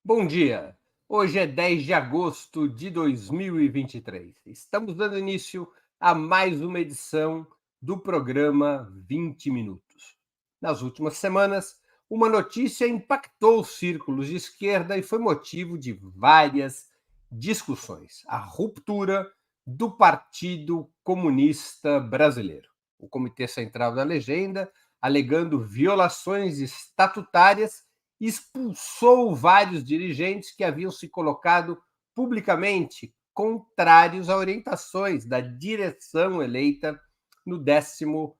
Bom dia! Hoje é 10 de agosto de 2023. Estamos dando início a mais uma edição do programa 20 Minutos. Nas últimas semanas, uma notícia impactou os círculos de esquerda e foi motivo de várias discussões: a ruptura do Partido Comunista Brasileiro. O Comitê Central da Legenda, alegando violações estatutárias, expulsou vários dirigentes que haviam se colocado publicamente contrários a orientações da direção eleita no 16º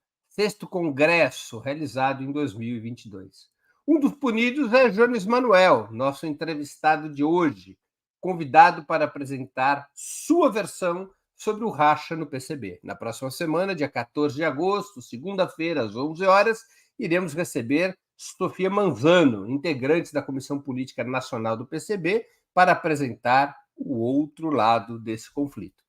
Congresso, realizado em 2022. Um dos punidos é Jones Manuel, nosso entrevistado de hoje, convidado para apresentar sua versão sobre o racha no PCB. Na próxima semana, dia 14 de agosto, segunda-feira, às 11 horas, iremos receber Sofia Manzano, integrante da Comissão Política Nacional do PCB, para apresentar o outro lado desse conflito.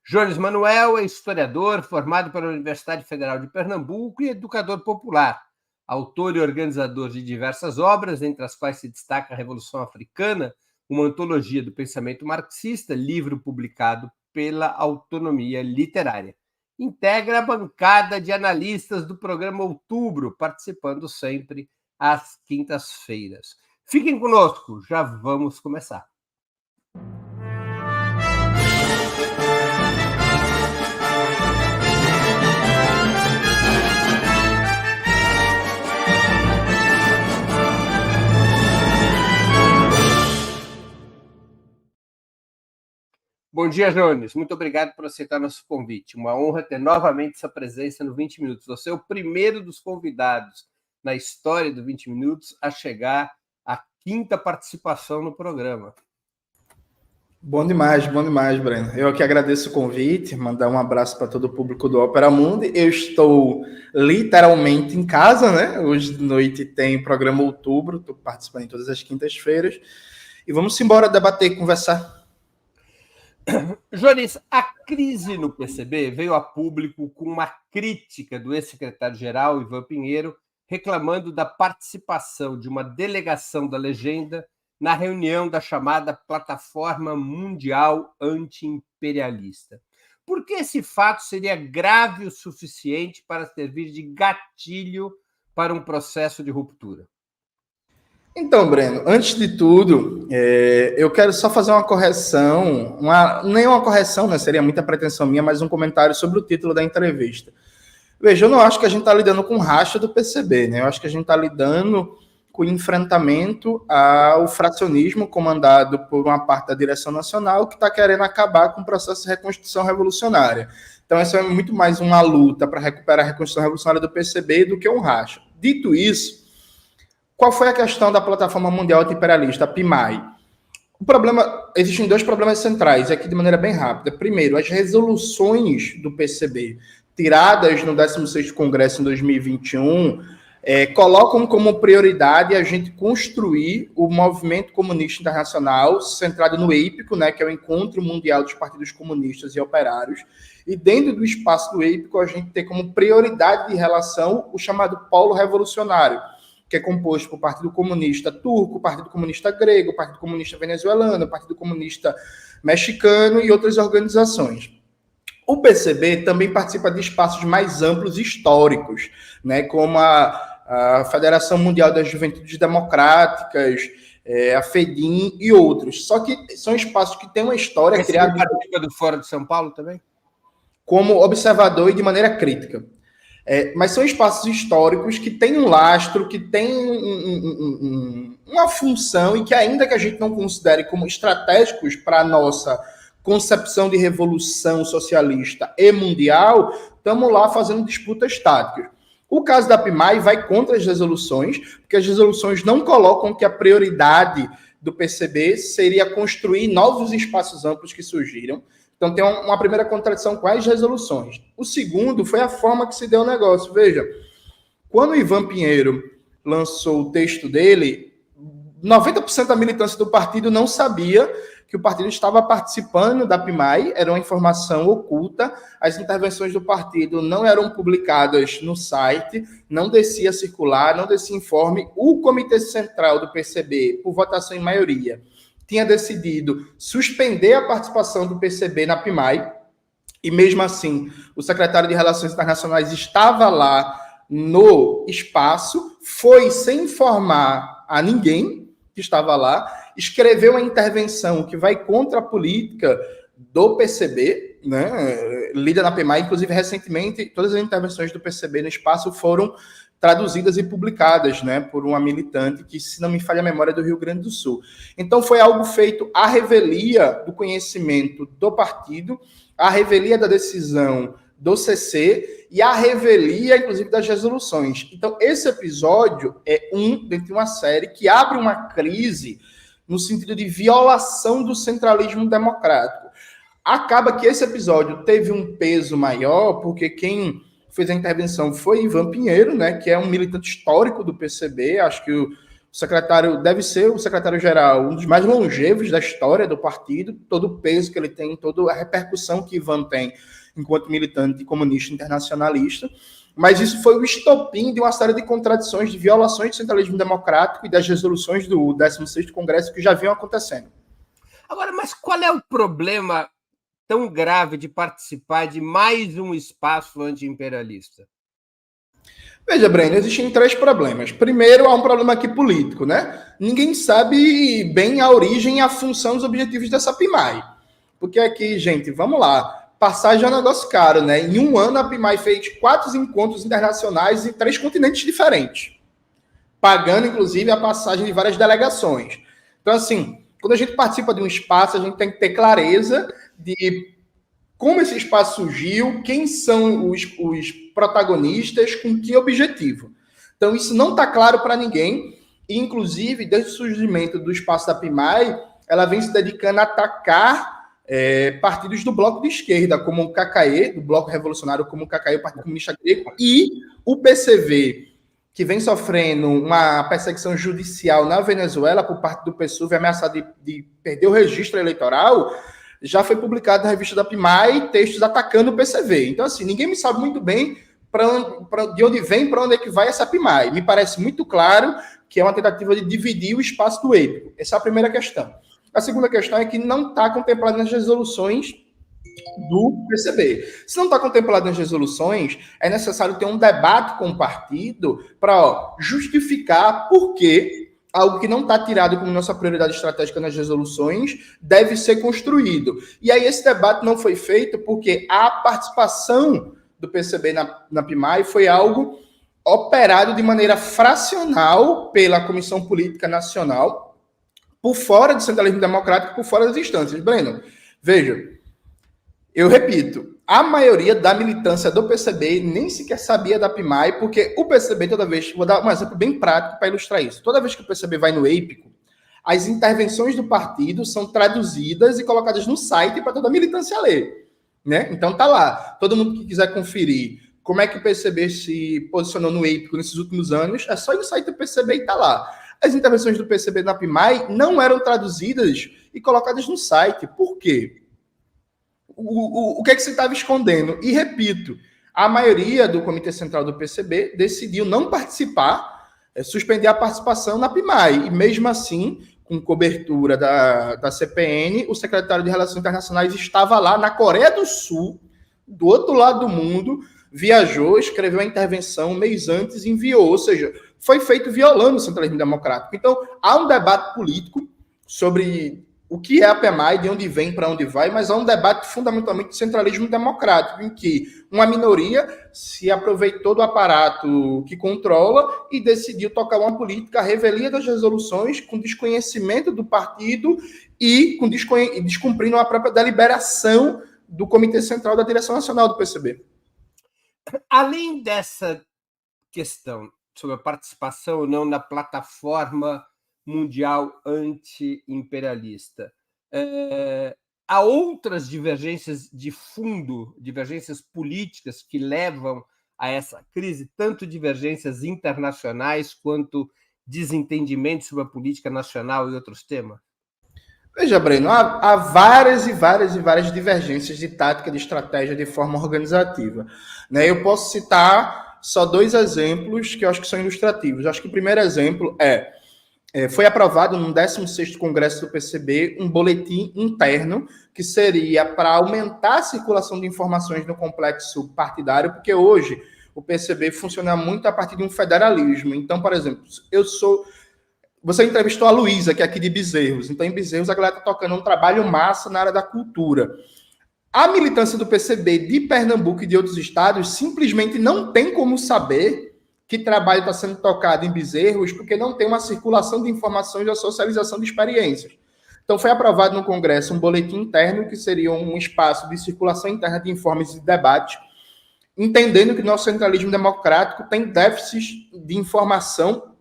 Jones Manuel é historiador, formado pela Universidade Federal de Pernambuco e educador popular. Autor e organizador de diversas obras, entre as quais se destaca a Revolução Africana, uma antologia do pensamento marxista, livro publicado pela Autonomia Literária. Integra a bancada de analistas do programa Outubro, participando sempre às quintas-feiras. Fiquem conosco, já vamos começar. Bom dia, Jones. Muito obrigado por aceitar nosso convite. Uma honra ter novamente sua presença no 20 Minutos. Você é o primeiro dos convidados na história do 20 Minutos a chegar à 5ª participação no programa. Bom demais, Breno. Eu aqui agradeço o convite, mandar um abraço para todo o público do Opera Mundi. Eu estou literalmente em casa, né? Hoje de noite tem programa Outubro, estou participando em todas as quintas-feiras. E vamos embora debater e conversar. Jones, a crise no PCB veio a público com uma crítica do ex-secretário-geral, Ivan Pinheiro, reclamando da participação de uma delegação da Legenda na reunião da chamada Plataforma Mundial Anti-Imperialista. Por que esse fato seria grave o suficiente para servir de gatilho para um processo de ruptura? Então, Breno, antes de tudo, eu quero só fazer uma correção, nem uma correção, né, seria muita pretensão minha, mas um comentário sobre o título da entrevista. Veja, eu não acho que a gente está lidando com racha do PCB, né? Eu acho que a gente está lidando com o enfrentamento ao fracionismo comandado por uma parte da direção nacional que está querendo acabar com o processo de reconstrução revolucionária. Então, essa é muito mais uma luta para recuperar a reconstrução revolucionária do PCB do que um racha. Dito isso, qual foi a questão da Plataforma Mundial Anti-Imperialista, a PMAI? Existem dois problemas centrais, aqui de maneira bem rápida. Primeiro, as resoluções do PCB, tiradas no 16º Congresso em 2021, colocam como prioridade a gente construir o movimento comunista internacional, centrado no EIPCO, né, que é o Encontro Mundial dos Partidos Comunistas e Operários, e dentro do espaço do EIPCO a gente tem como prioridade de relação o chamado Polo Revolucionário, que é composto por Partido Comunista Turco, Partido Comunista Grego, Partido Comunista Venezuelano, Partido Comunista Mexicano e outras organizações. O PCB também participa de espaços mais amplos históricos, né, como a Federação Mundial das Juventudes Democráticas, a FEDIM e outros. Só que são espaços que têm uma história criada... Você participa do Fórum de São Paulo também? Como observador e de maneira crítica. Mas são espaços históricos que têm um lastro, que têm uma função e que, ainda que a gente não considere como estratégicos para a nossa concepção de revolução socialista e mundial, estamos lá fazendo disputas táticas. O caso da PMAI vai contra as resoluções, porque as resoluções não colocam que a prioridade do PCB seria construir novos espaços amplos que surgiram. Então, tem uma primeira contradição com as resoluções. O segundo foi a forma que se deu o negócio. Veja, quando o Ivan Pinheiro lançou o texto dele, 90% da militância do partido não sabia que o partido estava participando da PIMAI, era uma informação oculta, as intervenções do partido não eram publicadas no site, não descia circular, não descia informe. O Comitê Central do PCB, por votação em maioria, tinha decidido suspender a participação do PCB na PIMAI, e mesmo assim, o secretário de Relações Internacionais estava lá no espaço, foi sem informar a ninguém que estava lá, escreveu uma intervenção que vai contra a política do PCB, né, lida na PIMAI. Inclusive, recentemente, todas as intervenções do PCB no espaço foram traduzidas e publicadas, né, por uma militante que, se não me falha a memória, é do Rio Grande do Sul. Então, foi algo feito à revelia do conhecimento do partido, à revelia da decisão do CC e à revelia, inclusive, das resoluções. Então, esse episódio é dentre uma série que abre uma crise no sentido de violação do centralismo democrático. Acaba que esse episódio teve um peso maior, porque quem fez a intervenção foi Ivan Pinheiro, né, que é um militante histórico do PCB, acho que o secretário deve ser o secretário-geral, um dos mais longevos da história do partido, todo o peso que ele tem, toda a repercussão que Ivan tem enquanto militante comunista internacionalista, mas isso foi o estopim de uma série de contradições, de violações do centralismo democrático e das resoluções do 16º Congresso que já vinham acontecendo. Agora, mas qual é o problema tão grave de participar de mais um espaço anti-imperialista? Veja, Breno, existem 3 problemas. Primeiro, há um problema aqui político, né? Ninguém sabe bem a origem e a função dos objetivos dessa PIMAI. Porque aqui, gente, vamos lá. Passagem é um negócio caro, né? Em um ano, a PIMAI fez 4 encontros internacionais em 3 continentes diferentes, pagando, inclusive, a passagem de várias delegações. Então, assim, quando a gente participa de um espaço, a gente tem que ter clareza de como esse espaço surgiu, quem são os protagonistas, com que objetivo. Então, isso não está claro para ninguém, e, inclusive, desde o surgimento do espaço da PIMAI, ela vem se dedicando a atacar partidos do bloco de esquerda, como o KKE, do Bloco Revolucionário, como o KKE, o Partido Comunista Grego, e o PCV, que vem sofrendo uma perseguição judicial na Venezuela por parte do PSUV, ameaçado de perder o registro eleitoral. Já foi publicado na revista da PIMAI textos atacando o PCV. Então, assim, ninguém me sabe muito bem de onde vem, para onde é que vai essa PIMAI. Me parece muito claro que é uma tentativa de dividir o espaço do EPICO. Essa é a primeira questão. A segunda questão é que não está contemplado nas resoluções do PCB. Se não está contemplado nas resoluções, é necessário ter um debate com o partido para justificar por que algo que não está tirado como nossa prioridade estratégica nas resoluções deve ser construído. E aí esse debate não foi feito porque a participação do PCB na PIMAI foi algo operado de maneira fracional pela Comissão Política Nacional, por fora do centralismo democrático, por fora das instâncias. Breno, veja, eu repito, a maioria da militância do PCB nem sequer sabia da PIMAI, porque o PCB, toda vez, vou dar um exemplo bem prático para ilustrar isso, toda vez que o PCB vai no EIPICO, as intervenções do partido são traduzidas e colocadas no site para toda a militância ler, né? Então tá lá, todo mundo que quiser conferir como é que o PCB se posicionou no EIPICO nesses últimos anos, é só ir no site do PCB e tá lá. As intervenções do PCB na PIMAI não eram traduzidas e colocadas no site. Por quê? O que é que você estava escondendo? E repito, a maioria do Comitê Central do PCB decidiu não participar, suspender a participação na PIMAI. E mesmo assim, com cobertura da CPN, o secretário de Relações Internacionais estava lá na Coreia do Sul, do outro lado do mundo, viajou, escreveu a intervenção um mês antes e enviou. Ou seja, foi feito violando o centralismo democrático. Então, há um debate político sobre o que é a PIMAI, de onde vem, para onde vai, mas há um debate fundamentalmente de centralismo democrático, em que uma minoria se aproveitou do aparato que controla e decidiu tocar uma política à revelia das resoluções, com desconhecimento do partido e descumprindo a própria deliberação do Comitê Central da Direção Nacional do PCB. Além dessa questão sobre a participação ou não na plataforma mundial anti-imperialista, há outras divergências de fundo, divergências políticas que levam a essa crise, tanto divergências internacionais quanto desentendimento sobre a política nacional e outros temas? Veja, Breno, há várias e várias divergências de tática, de estratégia, de forma organizativa. Né? Eu posso citar só 2 exemplos que eu acho que são ilustrativos. Eu acho que o primeiro exemplo foi aprovado no 16º Congresso do PCB um boletim interno que seria para aumentar a circulação de informações no complexo partidário, porque hoje o PCB funciona muito a partir de um federalismo. Então, por exemplo, você entrevistou a Luísa, que é aqui de Bezerros. Então, em Bezerros, a galera está tocando um trabalho massa na área da cultura. A militância do PCB de Pernambuco e de outros estados simplesmente não tem como saber que trabalho está sendo tocado em Bezerros, porque não tem uma circulação de informações e a socialização de experiências. Então, foi aprovado no Congresso um boletim interno, que seria um espaço de circulação interna de informes e de debate, entendendo que nosso centralismo democrático tem déficits de informação,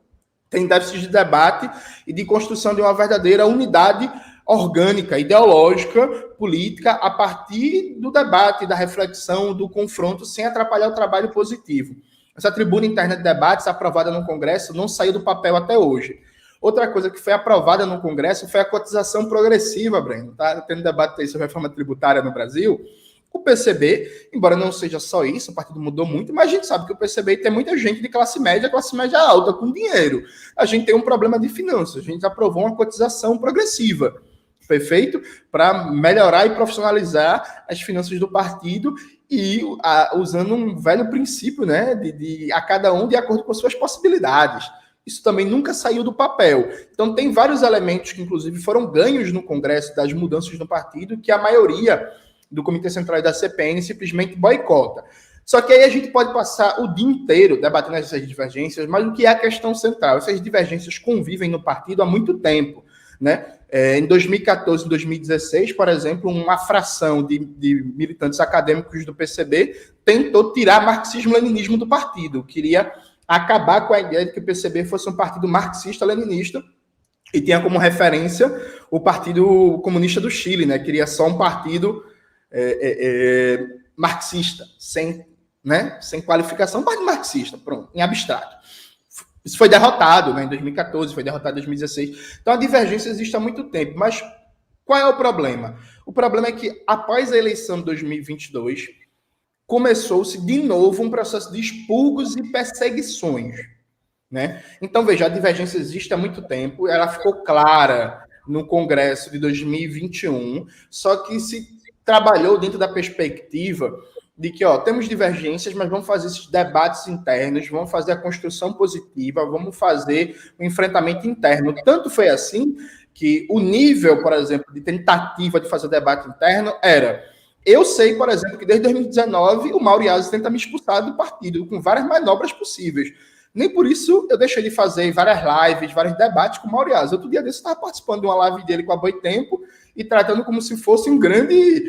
tem déficits de debate e de construção de uma verdadeira unidade orgânica, ideológica, política, a partir do debate, da reflexão, do confronto, sem atrapalhar o trabalho positivo. Essa tribuna interna de debates aprovada no Congresso não saiu do papel até hoje. Outra coisa que foi aprovada no Congresso foi a cotização progressiva, Breno. Tá tendo debate aí sobre a reforma tributária no Brasil. O PCB, embora não seja só isso, o partido mudou muito, mas a gente sabe que o PCB tem muita gente de classe média alta, com dinheiro. A gente tem um problema de finanças. A gente aprovou uma cotização progressiva, perfeito? Para melhorar e profissionalizar as finanças do partido e usando um velho princípio, né, de a cada um de acordo com suas possibilidades. Isso também nunca saiu do papel. Então, tem vários elementos que, inclusive, foram ganhos no Congresso das mudanças no partido, que a maioria do Comitê Central e da CPN simplesmente boicota. Só que aí a gente pode passar o dia inteiro debatendo essas divergências, mas o que é a questão central? Essas divergências convivem no partido há muito tempo, né? Em 2014 e 2016, por exemplo, uma fração de militantes acadêmicos do PCB tentou tirar marxismo-leninismo do partido, queria acabar com a ideia de que o PCB fosse um partido marxista-leninista e tinha como referência o Partido Comunista do Chile, né? Queria só um partido marxista, sem qualificação, partido marxista, pronto, em abstrato. Isso foi derrotado, né, em 2014, foi derrotado em 2016. Então a divergência existe há muito tempo, mas qual é o problema? O problema é que após a eleição de 2022, começou-se de novo um processo de expurgos e perseguições, né? Então, veja, a divergência existe há muito tempo, ela ficou clara no Congresso de 2021, só que se trabalhou dentro da perspectiva de que, temos divergências, mas vamos fazer esses debates internos, vamos fazer a construção positiva, vamos fazer o enfrentamento interno. Tanto foi assim que o nível, por exemplo, de tentativa de fazer debate interno era... Eu sei, por exemplo, que desde 2019 o Mauriazi tenta me expulsar do partido, com várias manobras possíveis. Nem por isso eu deixei de fazer várias lives, vários debates com o Mauriazi. Outro dia desse eu estava participando de uma live dele com a Boitempo e tratando como se fosse um grande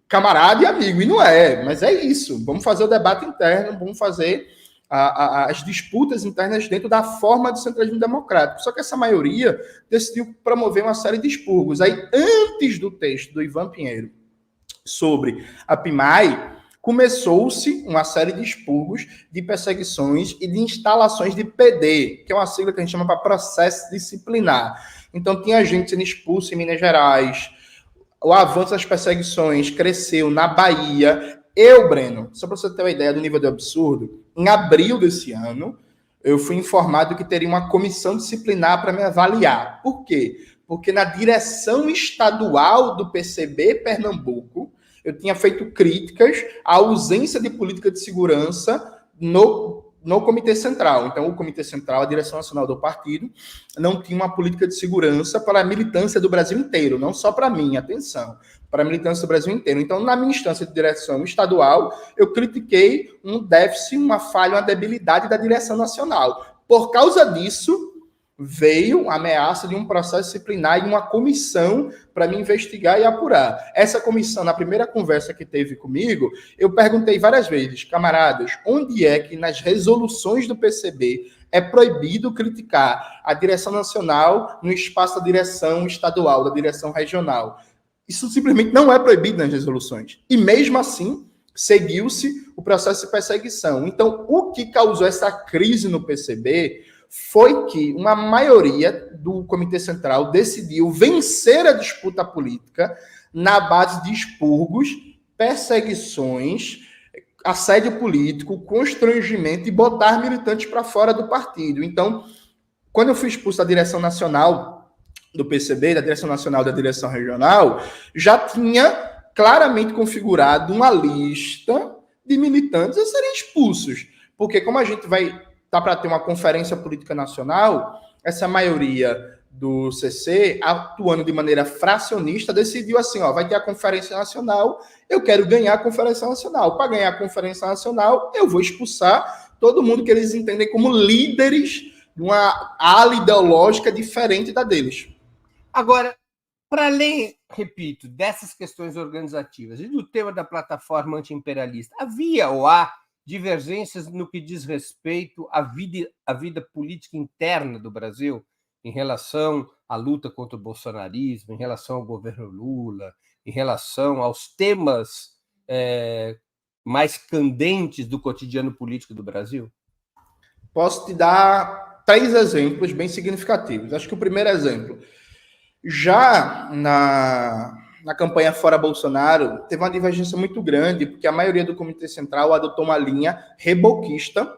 camarada e amigo. E não é, mas é isso. Vamos fazer o debate interno, vamos fazer as disputas internas dentro da forma do centralismo democrático. Só que essa maioria decidiu promover uma série de expurgos. Aí, antes do texto do Ivan Pinheiro sobre a PIMAI, começou-se uma série de expurgos, de perseguições e de instalações de PD, que é uma sigla que a gente chama para processo disciplinar. Então, tinha gente sendo expulsa em Minas Gerais, o avanço das perseguições cresceu na Bahia. Breno, só para você ter uma ideia do nível do absurdo, em abril desse ano, eu fui informado que teria uma comissão disciplinar para me avaliar. Por quê? Porque na direção estadual do PCB Pernambuco, eu tinha feito críticas à ausência de política de segurança no Comitê Central. Então, o Comitê Central, a direção nacional do partido, não tinha uma política de segurança para a militância do Brasil inteiro, não só para mim, atenção, para a militância do Brasil inteiro. Então, na minha instância de direção estadual, eu critiquei um déficit, uma falha, uma debilidade da direção nacional. Por causa disso, veio a ameaça de um processo disciplinar e uma comissão para me investigar e apurar. Essa comissão, na primeira conversa que teve comigo, eu perguntei várias vezes, camaradas, onde é que nas resoluções do PCB é proibido criticar a direção nacional no espaço da direção estadual, da direção regional? Isso simplesmente não é proibido nas resoluções. E mesmo assim, seguiu-se o processo de perseguição. Então, o que causou essa crise no PCB foi que uma maioria do Comitê Central decidiu vencer a disputa política na base de expurgos, perseguições, assédio político, constrangimento e botar militantes para fora do partido. Então, quando eu fui expulso da direção nacional do PCB, da direção nacional e da direção regional, já tinha claramente configurado uma lista de militantes a serem expulsos. Porque como a gente vai estar para ter uma conferência política nacional, essa maioria do CC, atuando de maneira fracionista, decidiu assim, ó, vai ter a conferência nacional, eu quero ganhar a conferência nacional. Para ganhar a conferência nacional, eu vou expulsar todo mundo que eles entendem como líderes de uma ala ideológica diferente da deles. Agora, para além, repito, dessas questões organizativas e do tema da plataforma anti-imperialista, havia ou há divergências no que diz respeito à vida política interna do Brasil, em relação à luta contra o bolsonarismo, em relação ao governo Lula, em relação aos temas mais candentes do cotidiano político do Brasil? Posso te dar 3 exemplos bem significativos. Acho que o primeiro exemplo, já na campanha Fora Bolsonaro, teve uma divergência muito grande, porque a maioria do Comitê Central adotou uma linha reboquista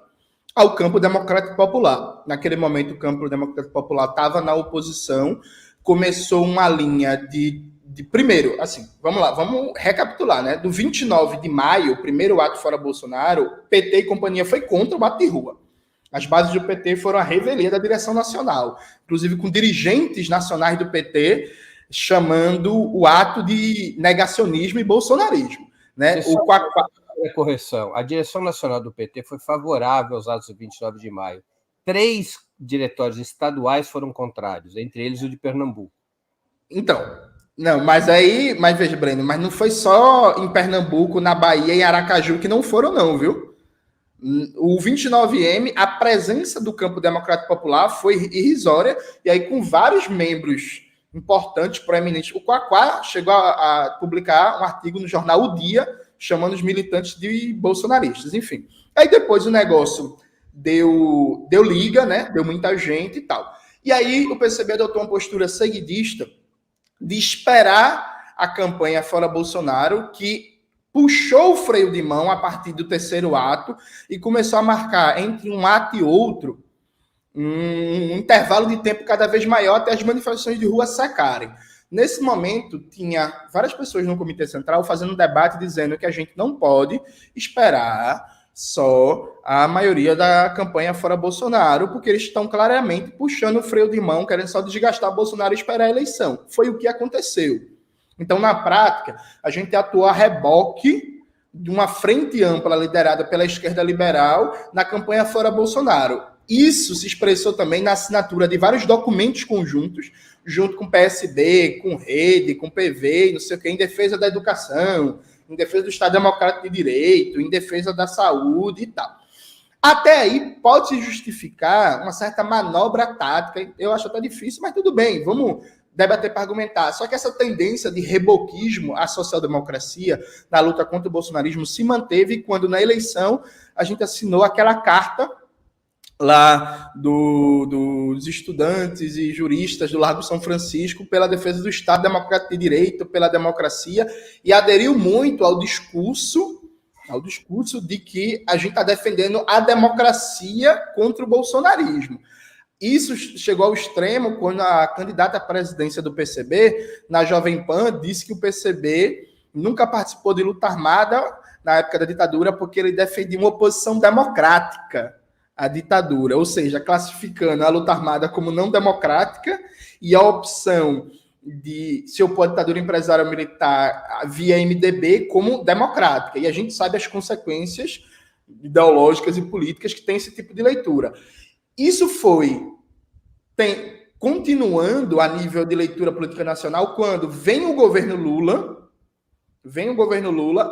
ao campo democrático popular. Naquele momento, o campo democrático popular estava na oposição, começou uma linha de primeiro, assim, vamos lá, vamos recapitular, né? Do 29 de maio, o primeiro ato Fora Bolsonaro, PT e companhia foi contra o bate de rua. As bases do PT foram a revelia da direção nacional, inclusive com dirigentes nacionais do PT chamando o ato de negacionismo e bolsonarismo, né? Correção. A direção nacional do PT foi favorável aos atos do 29 de maio. 3 diretórios estaduais foram contrários, entre eles o de Pernambuco. Então, não, mas veja, Breno, mas não foi só em Pernambuco, na Bahia e em Aracaju que não foram, não, viu? O 29M, a presença do campo democrático popular foi irrisória, e aí com vários membros importantes, proeminentes. O Quaquá chegou a publicar um artigo no jornal O Dia, chamando os militantes de bolsonaristas, enfim. Aí depois o negócio deu liga, né? Deu muita gente e tal. E aí o PCB adotou uma postura seguidista de esperar a campanha Fora Bolsonaro, que puxou o freio de mão a partir do terceiro ato e começou a marcar entre um ato e outro um intervalo de tempo cada vez maior até as manifestações de rua secarem. Nesse momento, tinha várias pessoas no Comitê Central fazendo um debate dizendo que a gente não pode esperar só a maioria da campanha Fora Bolsonaro, porque eles estão claramente puxando o freio de mão, querendo só desgastar Bolsonaro e esperar a eleição. Foi o que aconteceu. Então, na prática, a gente atuou a reboque de uma frente ampla liderada pela esquerda liberal na campanha Fora Bolsonaro. Isso se expressou também na assinatura de vários documentos conjuntos, junto com PSB, com Rede, com PV, não sei o quê, em defesa da educação, em defesa do Estado Democrático de Direito, em defesa da saúde e tal. Até aí pode justificar uma certa manobra tática, eu acho até difícil, mas tudo bem, vamos debater para argumentar. Só que essa tendência de reboquismo à social-democracia na luta contra o bolsonarismo se manteve quando na eleição a gente assinou aquela carta lá dos estudantes e juristas do Largo São Francisco pela defesa do Estado Democrático de Direito, pela democracia, e aderiu muito ao discurso de que a gente está defendendo a democracia contra o bolsonarismo. Isso chegou ao extremo quando a candidata à presidência do PCB, na Jovem Pan, disse que o PCB nunca participou de luta armada na época da ditadura porque ele defendia uma oposição democrática a ditadura, ou seja, classificando a luta armada como não democrática e a opção de se opor à ditadura empresarial militar via MDB como democrática. E a gente sabe as consequências ideológicas e políticas que tem esse tipo de leitura. Isso foi continuando a nível de leitura política nacional quando vem o governo Lula,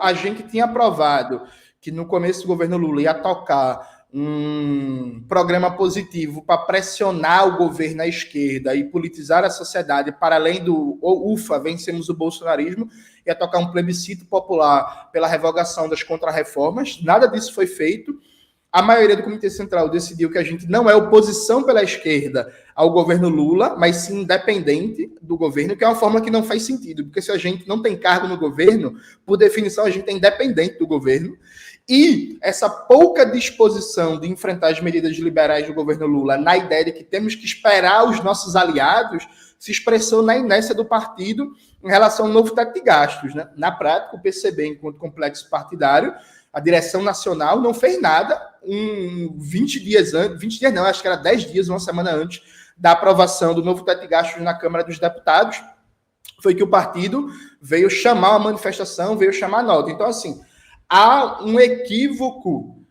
a gente tinha aprovado que no começo do governo Lula ia tocar um programa positivo para pressionar o governo à esquerda e politizar a sociedade para além do ufa, vencemos o bolsonarismo, ia tocar um plebiscito popular pela revogação das contrarreformas. Nada disso foi feito. A maioria do Comitê Central decidiu que a gente não é oposição pela esquerda ao governo Lula, mas sim independente do governo, que é uma forma que não faz sentido, porque se a gente não tem cargo no governo, por definição a gente é independente do governo. E essa pouca disposição de enfrentar as medidas liberais do governo Lula, na ideia de que temos que esperar os nossos aliados, se expressou na inércia do partido em relação ao novo teto de gastos, né? Na prática, o PCB, enquanto complexo partidário, a direção nacional não fez nada 20 dias antes, 20 dias não, acho que era 10 dias, uma semana antes da aprovação do novo teto de gastos na Câmara dos Deputados, foi que o partido veio chamar uma manifestação, veio chamar a nota. Então, assim, há um equívoco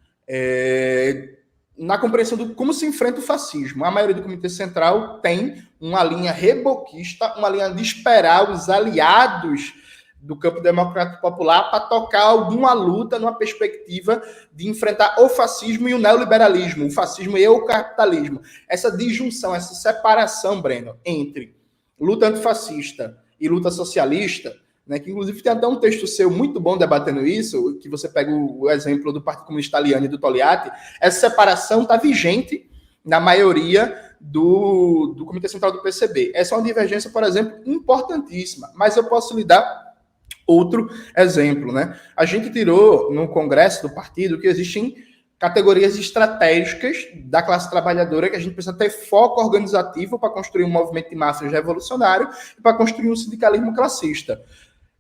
na compreensão de como se enfrenta o fascismo. A maioria do Comitê Central tem uma linha reboquista, uma linha de esperar os aliados do campo democrático popular para tocar alguma luta numa perspectiva de enfrentar o fascismo e o neoliberalismo, o fascismo e o capitalismo. Essa disjunção, essa separação, Breno, entre luta antifascista e luta socialista, né, que inclusive tem até um texto seu muito bom debatendo isso, que você pega o exemplo do Partido Comunista Italiano e do Togliatti, essa separação está vigente na maioria do Comitê Central do PCB. Essa é uma divergência, por exemplo, importantíssima, mas eu posso lhe dar outro exemplo, né? A gente tirou no Congresso do partido que existem categorias estratégicas da classe trabalhadora que a gente precisa ter foco organizativo para construir um movimento de massas revolucionário e para construir um sindicalismo classista.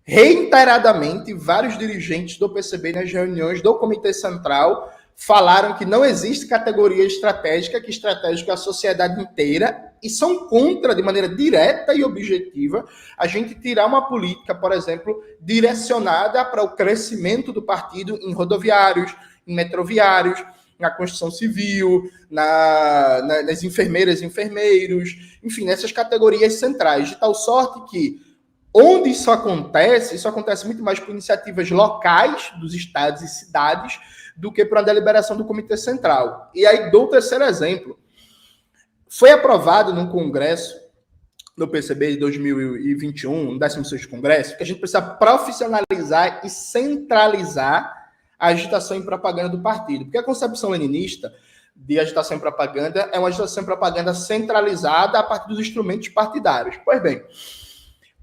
Reiteradamente, vários dirigentes do PCB nas reuniões do Comitê Central falaram que não existe categoria estratégica, que estratégica é a sociedade inteira, e são contra, de maneira direta e objetiva, a gente tirar uma política, por exemplo, direcionada para o crescimento do partido em rodoviários, em metroviários, na construção civil, nas enfermeiras e enfermeiros, enfim, nessas categorias centrais, de tal sorte que, onde isso acontece muito mais por iniciativas locais dos estados e cidades do que por uma deliberação do Comitê Central. E aí dou o terceiro exemplo. Foi aprovado no Congresso, no PCB de 2021, no 16º Congresso, que a gente precisa profissionalizar e centralizar a agitação e propaganda do partido. Porque a concepção leninista de agitação e propaganda é uma agitação e propaganda centralizada a partir dos instrumentos partidários. Pois bem,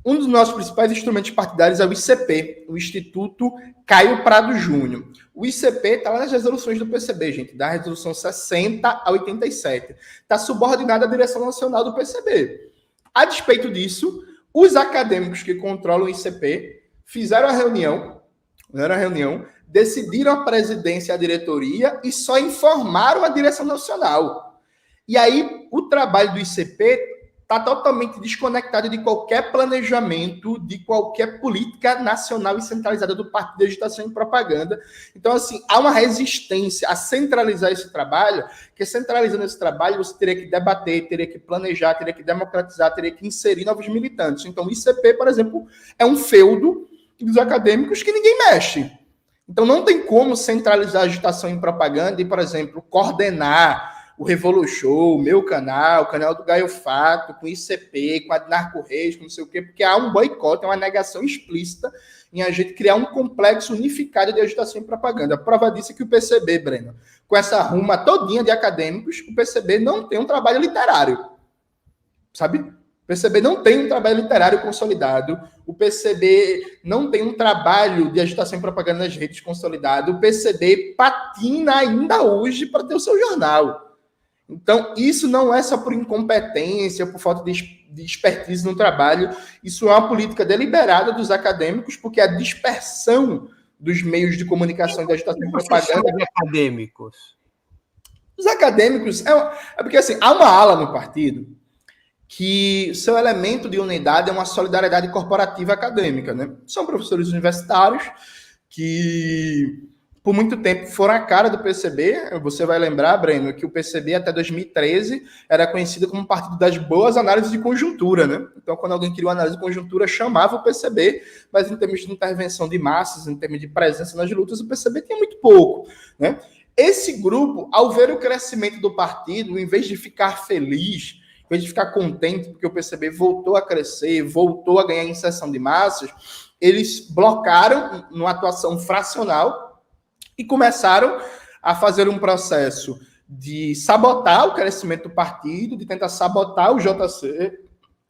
um dos nossos principais instrumentos partidários é o ICP, o Instituto Caio Prado Júnior. O ICP está lá nas resoluções do PCB, gente, da resolução 60 a 87. Está subordinado à direção nacional do PCB. A despeito disso, os acadêmicos que controlam o ICP fizeram a reunião, decidiram a presidência e a diretoria e só informaram a direção nacional. E aí, o trabalho do ICP está totalmente desconectado de qualquer planejamento, de qualquer política nacional e centralizada do Partido de Agitação e Propaganda. Então, assim, há uma resistência a centralizar esse trabalho, que centralizando esse trabalho você teria que debater, teria que planejar, teria que democratizar, teria que inserir novos militantes. Então, o ICP, por exemplo, é um feudo dos acadêmicos que ninguém mexe. Então, não tem como centralizar a agitação em propaganda e, por exemplo, coordenar o Revolution, o meu canal, o canal do Gaio Fato, com o ICP, com a Narco Reis, com não sei o quê, porque há um boicote, uma negação explícita em a gente criar um complexo unificado de agitação e propaganda. A prova disso é que o PCB, Breno, com essa ruma todinha de acadêmicos, o PCB não tem um trabalho literário, sabe? O PCB não tem um trabalho literário consolidado, o PCB não tem um trabalho de agitação e propaganda nas redes consolidado, o PCB patina ainda hoje para ter o seu jornal. Então, isso não é só por incompetência, por falta de expertise no trabalho, isso é uma política deliberada dos acadêmicos, porque a dispersão dos meios de comunicação e de agitação e propaganda... De acadêmicos? Os acadêmicos... É porque, assim, há uma ala no partido que seu elemento de unidade é uma solidariedade corporativa acadêmica, né? São professores universitários que... por muito tempo foram a cara do PCB. Você vai lembrar, Breno, que o PCB até 2013 era conhecido como um partido das boas análises de conjuntura, né? Então, quando alguém queria uma análise de conjuntura, chamava o PCB, mas em termos de intervenção de massas, em termos de presença nas lutas, o PCB tinha muito pouco, né? Esse grupo, ao ver o crescimento do partido, em vez de ficar feliz, em vez de ficar contente porque o PCB voltou a crescer, voltou a ganhar inserção de massas, eles blocaram numa atuação fracional e começaram a fazer um processo de sabotar o crescimento do partido, de tentar sabotar o JC,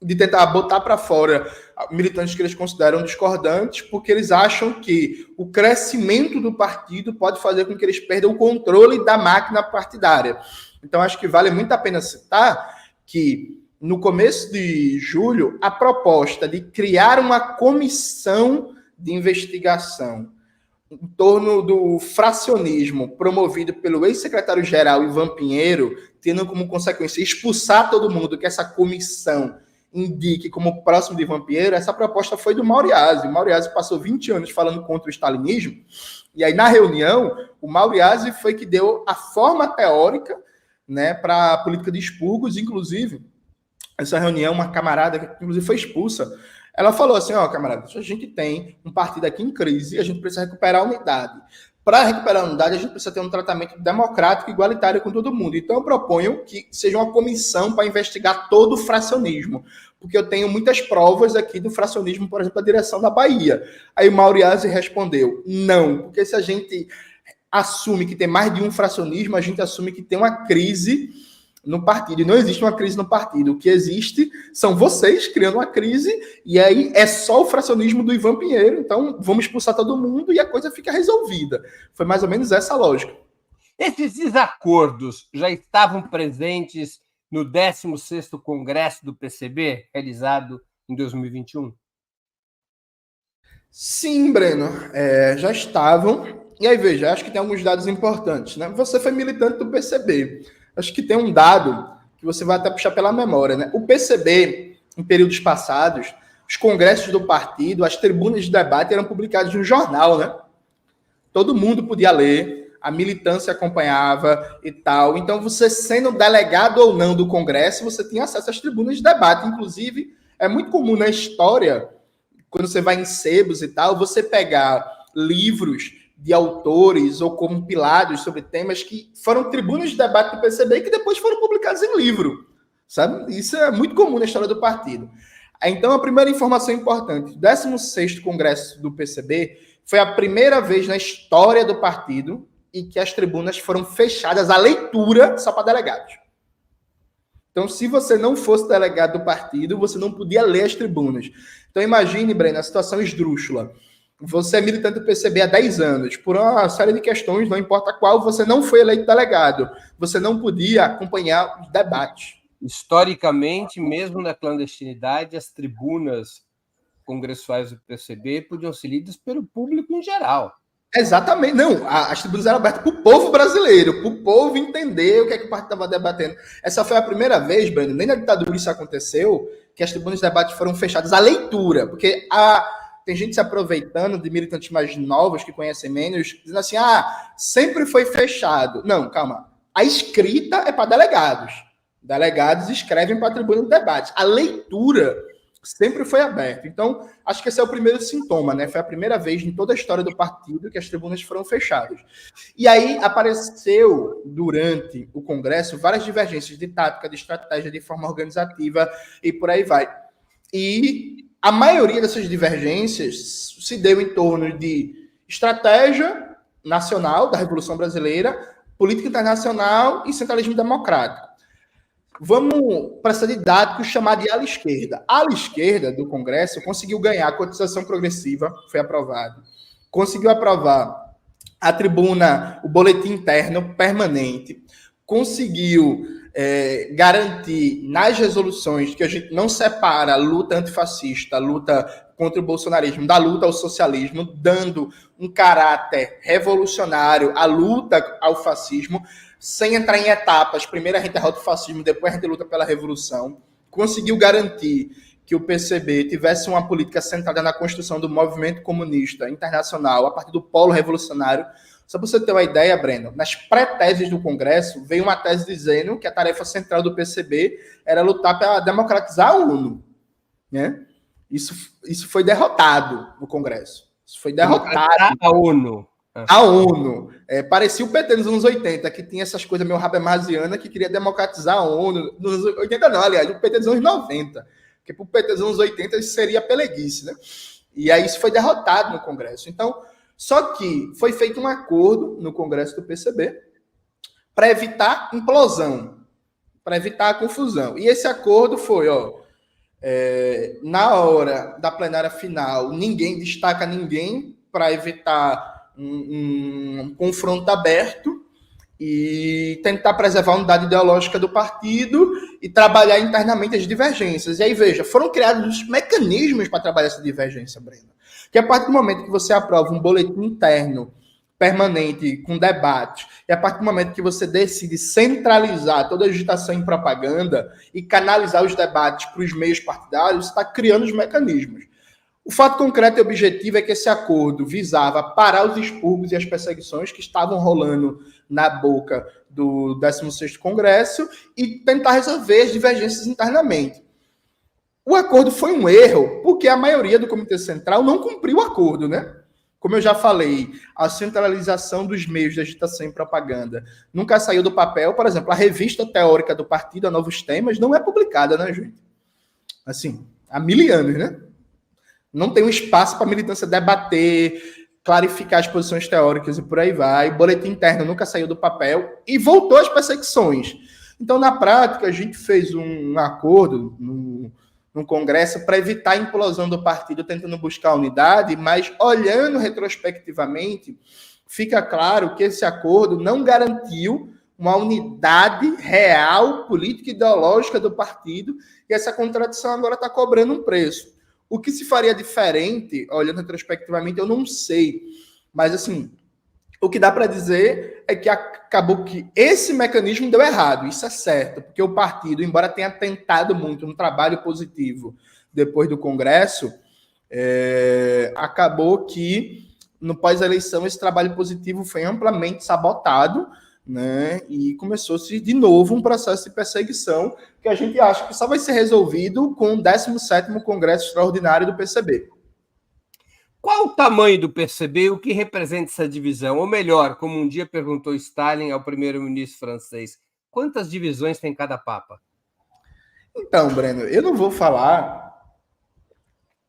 de tentar botar para fora militantes que eles consideram discordantes, porque eles acham que o crescimento do partido pode fazer com que eles perdam o controle da máquina partidária. Então, acho que vale muito a pena citar que, no começo de julho, a proposta de criar uma comissão de investigação em torno do fracionismo promovido pelo ex-secretário-geral Ivan Pinheiro, tendo como consequência expulsar todo mundo que essa comissão indique como próximo de Ivan Pinheiro, essa proposta foi do Mauriazi. O Mauriazi passou 20 anos falando contra o stalinismo, e aí na reunião, o Mauriazi foi que deu a forma teórica, né, para a política de expurgos. Inclusive, essa reunião, uma camarada que inclusive foi expulsa, ela falou assim, camarada, a gente tem um partido aqui em crise, a gente precisa recuperar a unidade. Para recuperar a unidade, a gente precisa ter um tratamento democrático e igualitário com todo mundo. Então, eu proponho que seja uma comissão para investigar todo o fracionismo, porque eu tenho muitas provas aqui do fracionismo, por exemplo, da direção da Bahia. Aí o Mauriazi respondeu, não, porque se a gente assume que tem mais de um fracionismo, a gente assume que tem uma crise no partido. E não existe uma crise no partido. O que existe são vocês criando uma crise, e aí é só o fracionismo do Ivan Pinheiro. Então, vamos expulsar todo mundo e a coisa fica resolvida. Foi mais ou menos essa a lógica. Esses desacordos já estavam presentes no 16º Congresso do PCB, realizado em 2021? Sim, Breno. Já estavam. E aí, veja, acho que tem alguns dados importantes, né? Você foi militante do PCB. Acho que tem um dado que você vai até puxar pela memória, né? O PCB, em períodos passados, os congressos do partido, as tribunas de debate eram publicadas no jornal, né? Todo mundo podia ler, a militância acompanhava e tal. Então, você sendo delegado ou não do congresso, você tinha acesso às tribunas de debate. Inclusive, é muito comum na história, quando você vai em sebos e tal, você pegar livros de autores ou compilados sobre temas que foram tribunas de debate do PCB e que depois foram publicados em livro, sabe? Isso é muito comum na história do partido. Então, a primeira informação importante, o 16º Congresso do PCB foi a primeira vez na história do partido em que as tribunas foram fechadas à leitura só para delegados. Então, se você não fosse delegado do partido, você não podia ler as tribunas. Então, imagine, Breno, a situação esdrúxula. Você é militante do PCB há 10 anos, por uma série de questões, não importa qual, você não foi eleito delegado. Você não podia acompanhar os debates. Historicamente, mesmo na clandestinidade, as tribunas congressuais do PCB podiam ser lidas pelo público em geral. Exatamente. Não, as tribunas eram abertas para o povo brasileiro, para o povo entender o que é que o partido estava debatendo. Essa foi a primeira vez, Breno, nem na ditadura isso aconteceu, que as tribunas de debate foram fechadas à leitura, porque tem gente se aproveitando de militantes mais novos que conhecem menos, dizendo assim, sempre foi fechado. Não, calma. A escrita é para delegados. Delegados escrevem para a tribuna de debate. A leitura sempre foi aberta. Então, acho que esse é o primeiro sintoma, né? Foi a primeira vez em toda a história do partido que as tribunas foram fechadas. E aí apareceu, durante o Congresso, várias divergências de tática, de estratégia, de forma organizativa e por aí vai. E a maioria dessas divergências se deu em torno de estratégia nacional da Revolução Brasileira, política internacional e centralismo democrático. Vamos para essa didática chamada de ala esquerda. A ala esquerda do Congresso conseguiu ganhar a cotização progressiva, foi aprovado. Conseguiu aprovar a tribuna, o boletim interno permanente. Conseguiu garantir nas resoluções que a gente não separa a luta antifascista, a luta contra o bolsonarismo, da luta ao socialismo, dando um caráter revolucionário à luta ao fascismo, sem entrar em etapas. Primeiro a gente derrota o fascismo, depois a gente luta pela revolução. Conseguiu garantir que o PCB tivesse uma política centrada na construção do movimento comunista internacional a partir do polo revolucionário. Só para você ter uma ideia, Breno, nas pré-teses do Congresso, veio uma tese dizendo que a tarefa central do PCB era lutar para democratizar a ONU. Né? Isso foi derrotado no Congresso. Isso foi derrotado. A ONU. A ONU. Parecia o PT nos anos 80, que tinha essas coisas meio habermasianas, que queria democratizar a ONU. Nos anos 80 não, aliás, o PT dos anos 90. Porque para o PT dos anos 80 isso seria peleguice, né? E aí isso foi derrotado no Congresso. Então, Só que foi feito um acordo no Congresso do PCB para evitar implosão, para evitar a confusão. E esse acordo foi, na hora da plenária final, ninguém destaca ninguém para evitar um confronto aberto e tentar preservar a unidade ideológica do partido e trabalhar internamente as divergências. E aí, veja, foram criados mecanismos para trabalhar essa divergência, Breno. Que a partir do momento que você aprova um boletim interno permanente, com debate, e a partir do momento que você decide centralizar toda a agitação em propaganda e canalizar os debates para os meios partidários, você está criando os mecanismos. O fato concreto e objetivo é que esse acordo visava parar os expurgos e as perseguições que estavam rolando na boca do 16º Congresso e tentar resolver as divergências internamente. O acordo foi um erro, porque a maioria do Comitê Central não cumpriu o acordo, né? Como eu já falei, a centralização dos meios de agitação e propaganda nunca saiu do papel. Por exemplo, a revista teórica do partido, a Novos Temas, não é publicada, né, gente? Assim, há 1000 anos, né? Não tem um espaço para a militância debater, clarificar as posições teóricas e por aí vai. O boletim interno nunca saiu do papel e voltou às perseguições. Então, na prática, a gente fez um acordo no Congresso para evitar a implosão do partido, tentando buscar unidade, mas olhando retrospectivamente, fica claro que esse acordo não garantiu uma unidade real, política e ideológica do partido, e essa contradição agora está cobrando um preço. O que se faria diferente, olhando retrospectivamente, eu não sei. Mas, assim, o que dá para dizer é que acabou que esse mecanismo deu errado. Isso é certo, porque o partido, embora tenha tentado muito no trabalho positivo depois do Congresso, acabou que, no pós-eleição, esse trabalho positivo foi amplamente sabotado, né? E começou-se de novo um processo de perseguição que a gente acha que só vai ser resolvido com o 17º Congresso Extraordinário do PCB. Qual o tamanho do PCB e o que representa essa divisão? Ou melhor, como um dia perguntou Stalin ao primeiro-ministro francês, quantas divisões tem cada papa? Então, Breno, eu não vou falar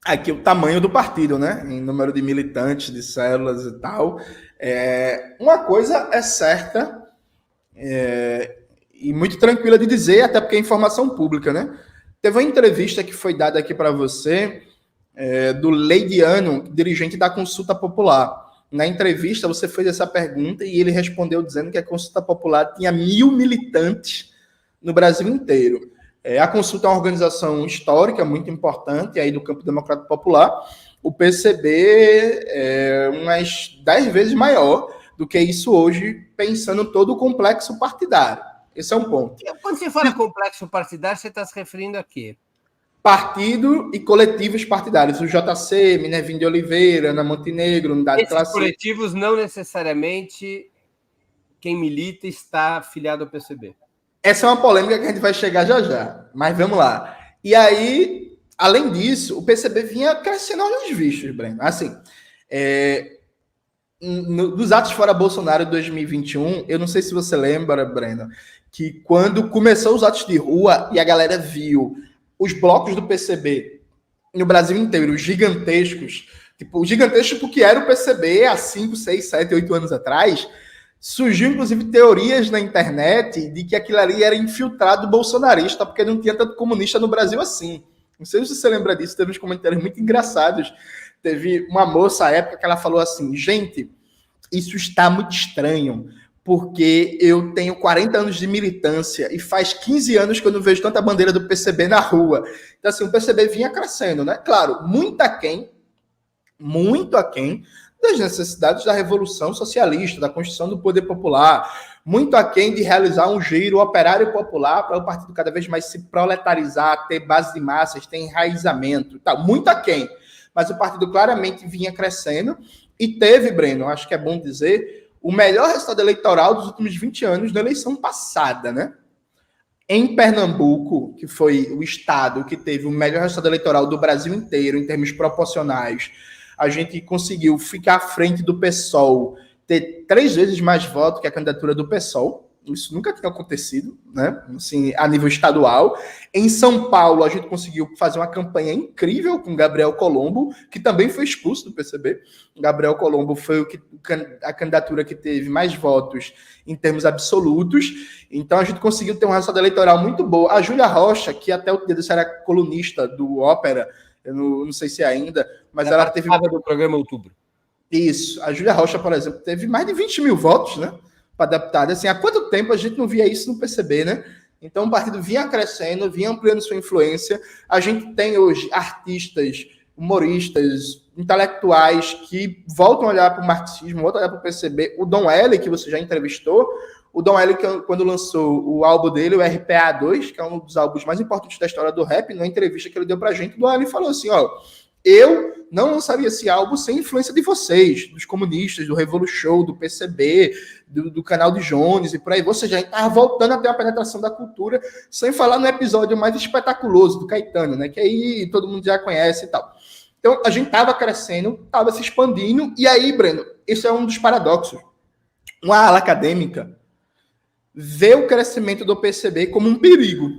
aqui o tamanho do partido, né? Em número de militantes, de células e tal. Uma coisa é certa e muito tranquila de dizer, até porque é informação pública, né? Teve uma entrevista que foi dada aqui para você do Leidiano, dirigente da Consulta Popular. Na entrevista, você fez essa pergunta e ele respondeu dizendo que a Consulta Popular tinha 1000 militantes no Brasil inteiro. A Consulta é uma organização histórica muito importante aí do campo democrático popular. O PCB é umas 10 vezes maior do que isso hoje, pensando todo o complexo partidário. Esse é um ponto. Quando você fala complexo partidário, você está se referindo a quê? Partido e coletivos partidários. O JC, Minervino de Oliveira, Ana Montenegro, Unidade Esses Classe. coletivos não necessariamente quem milita está afiliado ao PCB. Essa é uma polêmica que a gente vai chegar já já, mas vamos lá. E aí, além disso, o PCB vinha crescendo aos vistos, Breno. Assim, dos atos fora Bolsonaro de 2021, eu não sei se você lembra, Breno, que quando começou os atos de rua e a galera viu os blocos do PCB no Brasil inteiro, gigantescos, tipo, o gigantesco que era o PCB há 5, 6, 7, 8 anos atrás, surgiu, inclusive, teorias na internet de que aquilo ali era infiltrado bolsonarista, porque não tinha tanto comunista no Brasil assim. Não sei se você lembra disso, teve uns comentários muito engraçados. Teve uma moça à época que ela falou assim, gente, isso está muito estranho, porque eu tenho 40 anos de militância e faz 15 anos que eu não vejo tanta bandeira do PCB na rua. Então, assim, o PCB vinha crescendo, né? Claro, muito aquém das necessidades da Revolução Socialista, da construção do poder popular, muito aquém de realizar um giro operário popular para o partido cada vez mais se proletarizar, ter base de massas, ter enraizamento, tá, muito aquém. Mas o partido claramente vinha crescendo e teve, Breno, acho que é bom dizer, o melhor resultado eleitoral dos últimos 20 anos na eleição passada, né? Em Pernambuco, que foi o estado que teve o melhor resultado eleitoral do Brasil inteiro, em termos proporcionais, a gente conseguiu ficar à frente do PSOL, ter 3 vezes mais votos que a candidatura do PSOL, Isso nunca tinha acontecido, né? Assim, a nível estadual. Em São Paulo, a gente conseguiu fazer uma campanha incrível com Gabriel Colombo, que também foi expulso do PCB. Gabriel Colombo foi a candidatura que teve mais votos em termos absolutos. Então, a gente conseguiu ter um resultado eleitoral muito bom. A Júlia Rocha, que até o dia desse era colunista do Ópera, eu não sei se ainda, mas ela teve... do programa Outubro. Isso. A Júlia Rocha, por exemplo, teve mais de 20 mil votos, né? Para deputada. Assim, há quanto tempo a gente não via isso no PCB, né? Então o partido vinha crescendo, vinha ampliando sua influência. A gente tem hoje artistas, humoristas, intelectuais que voltam a olhar para o marxismo, voltam a olhar para o PCB. O Dom L, que você já entrevistou, o Dom L, quando lançou o álbum dele, o RPA2, que é um dos álbuns mais importantes da história do rap, numa entrevista que ele deu para a gente, o Dom L falou assim, ó, eu não lançaria esse álbum sem influência de vocês, dos comunistas, do Revolu Show, do PCB, do canal de Jones e por aí. Ou seja, a gente estava voltando a ter a penetração da cultura, sem falar no episódio mais espetaculoso do Caetano, né? Que aí todo mundo já conhece e tal. Então, a gente estava crescendo, estava se expandindo, e aí, Breno, isso é um dos paradoxos. Uma ala acadêmica vê o crescimento do PCB como um perigo.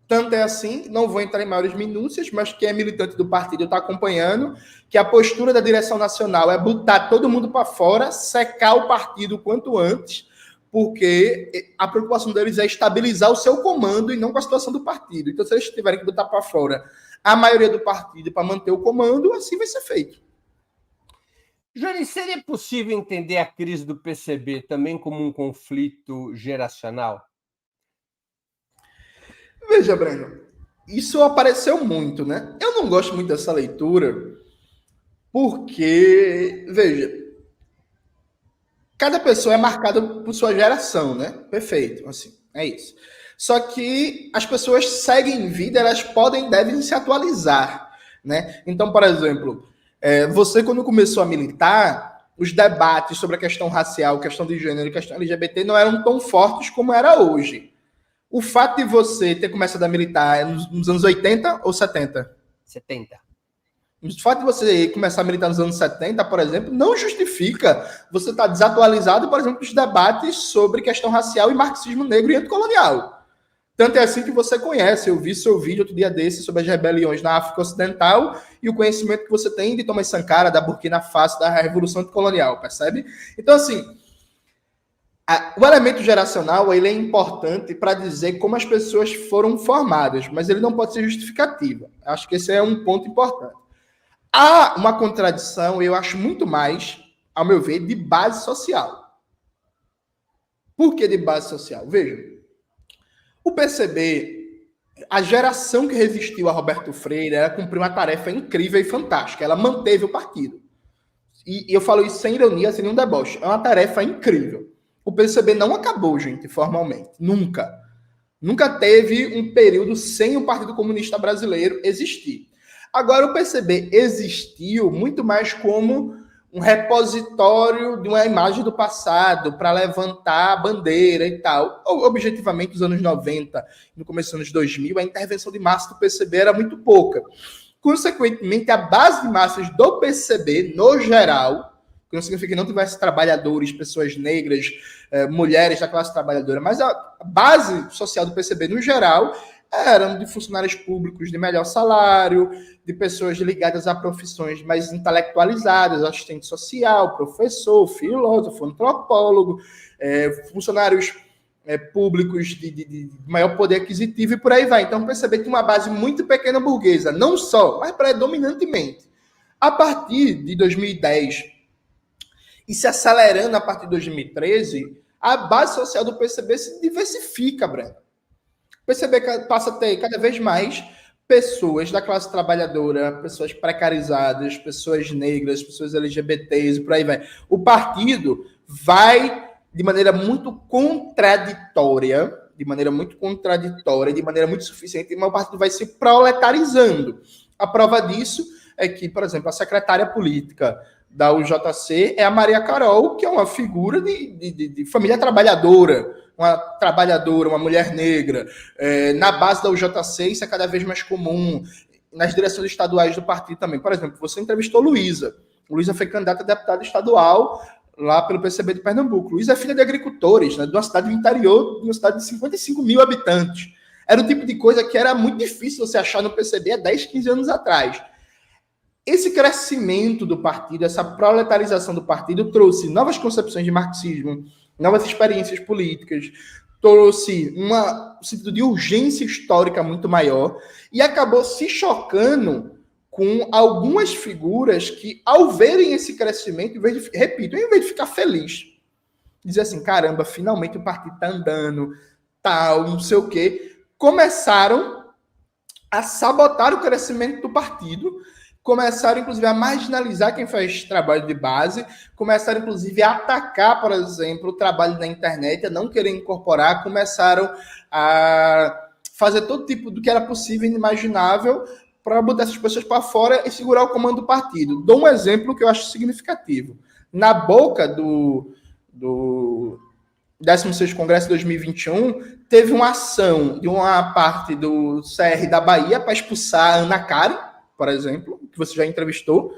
Tanto é assim, não vou entrar em maiores minúcias, mas quem é militante do partido está acompanhando, que a postura da direção nacional é botar todo mundo para fora, secar o partido o quanto antes, porque a preocupação deles é estabilizar o seu comando e não com a situação do partido. Então, se eles tiverem que botar para fora a maioria do partido para manter o comando, assim vai ser feito. Johnny, seria possível entender a crise do PCB também como um conflito geracional? Veja, Breno, isso apareceu muito, né? Eu não gosto muito dessa leitura, porque, veja, cada pessoa é marcada por sua geração, né? Perfeito, assim, é isso. Só que as pessoas seguem vida, elas podem e devem se atualizar, né? Então, por exemplo, você quando começou a militar, os debates sobre a questão racial, questão de gênero e questão LGBT não eram tão fortes como era hoje. O fato de você ter começado a militar nos anos 80 ou 70? 70. O fato de você começar a militar nos anos 70, por exemplo, não justifica você estar desatualizado, por exemplo, dos debates sobre questão racial e marxismo negro e anticolonial. Tanto é assim que você conhece. Eu vi seu vídeo outro dia desse sobre as rebeliões na África Ocidental e o conhecimento que você tem de Thomas Sankara, da Burkina Faso, da Revolução Anticolonial, percebe? Então, assim, o elemento geracional ele é importante para dizer como as pessoas foram formadas, mas ele não pode ser justificativa. Acho que esse é um ponto importante. Há uma contradição, eu acho muito mais, ao meu ver, de base social. Por que de base social? Veja, o PCB, a geração que resistiu a Roberto Freire, ela cumpriu uma tarefa incrível e fantástica. Ela manteve o partido. E eu falo isso sem ironia, sem nenhum deboche. É uma tarefa incrível. O PCB não acabou, gente, formalmente. Nunca. Nunca teve um período sem o Partido Comunista Brasileiro existir. Agora, o PCB existiu muito mais como um repositório de uma imagem do passado para levantar a bandeira e tal. Objetivamente, nos anos 90, no começo dos anos 2000, a intervenção de massa do PCB era muito pouca. Consequentemente, a base de massas do PCB, no geral, que não significa que não tivesse trabalhadores, pessoas negras, mulheres da classe trabalhadora, mas a base social do PCB, no geral, eram de funcionários públicos de melhor salário, de pessoas ligadas a profissões mais intelectualizadas, assistente social, professor, filósofo, antropólogo, funcionários públicos de maior poder aquisitivo e por aí vai. Então, o PCB tem uma base muito pequena burguesa, não só, mas predominantemente. A partir de 2010 e se acelerando a partir de 2013, a base social do PCB se diversifica, Breno. O PCB passa a ter cada vez mais pessoas da classe trabalhadora, pessoas precarizadas, pessoas negras, pessoas LGBTs e por aí vai. O partido vai de maneira muito contraditória, de maneira muito suficiente, mas o partido vai se proletarizando. A prova disso é que, por exemplo, a secretária política da UJC é a Maria Carol, que é uma figura de família trabalhadora, uma mulher negra. Na base da UJC, isso é cada vez mais comum. Nas direções estaduais do partido também. Por exemplo, você entrevistou Luísa. Luísa foi candidata a deputada estadual lá pelo PCB de Pernambuco. Luiz é filha de agricultores, né, de uma cidade do interior, de uma cidade de 55 mil habitantes. Era o tipo de coisa que era muito difícil você achar no PCB há 10, 15 anos atrás. Esse crescimento do partido, essa proletarização do partido trouxe novas concepções de marxismo, novas experiências políticas, trouxe um sentido de urgência histórica muito maior e acabou se chocando com algumas figuras que, ao verem esse crescimento, em vez de ficar feliz, dizer assim, caramba, finalmente o partido está andando, tal, não sei o quê, começaram a sabotar o crescimento do partido, começaram, inclusive, a marginalizar quem faz trabalho de base, começaram, inclusive, a atacar, por exemplo, o trabalho na internet, a não querer incorporar, começaram a fazer todo tipo do que era possível e inimaginável para botar essas pessoas para fora e segurar o comando do partido. Dou um exemplo que eu acho significativo. Na boca do 16º Congresso de 2021, teve uma ação de uma parte do CR da Bahia para expulsar a Ana Karen, por exemplo, que você já entrevistou,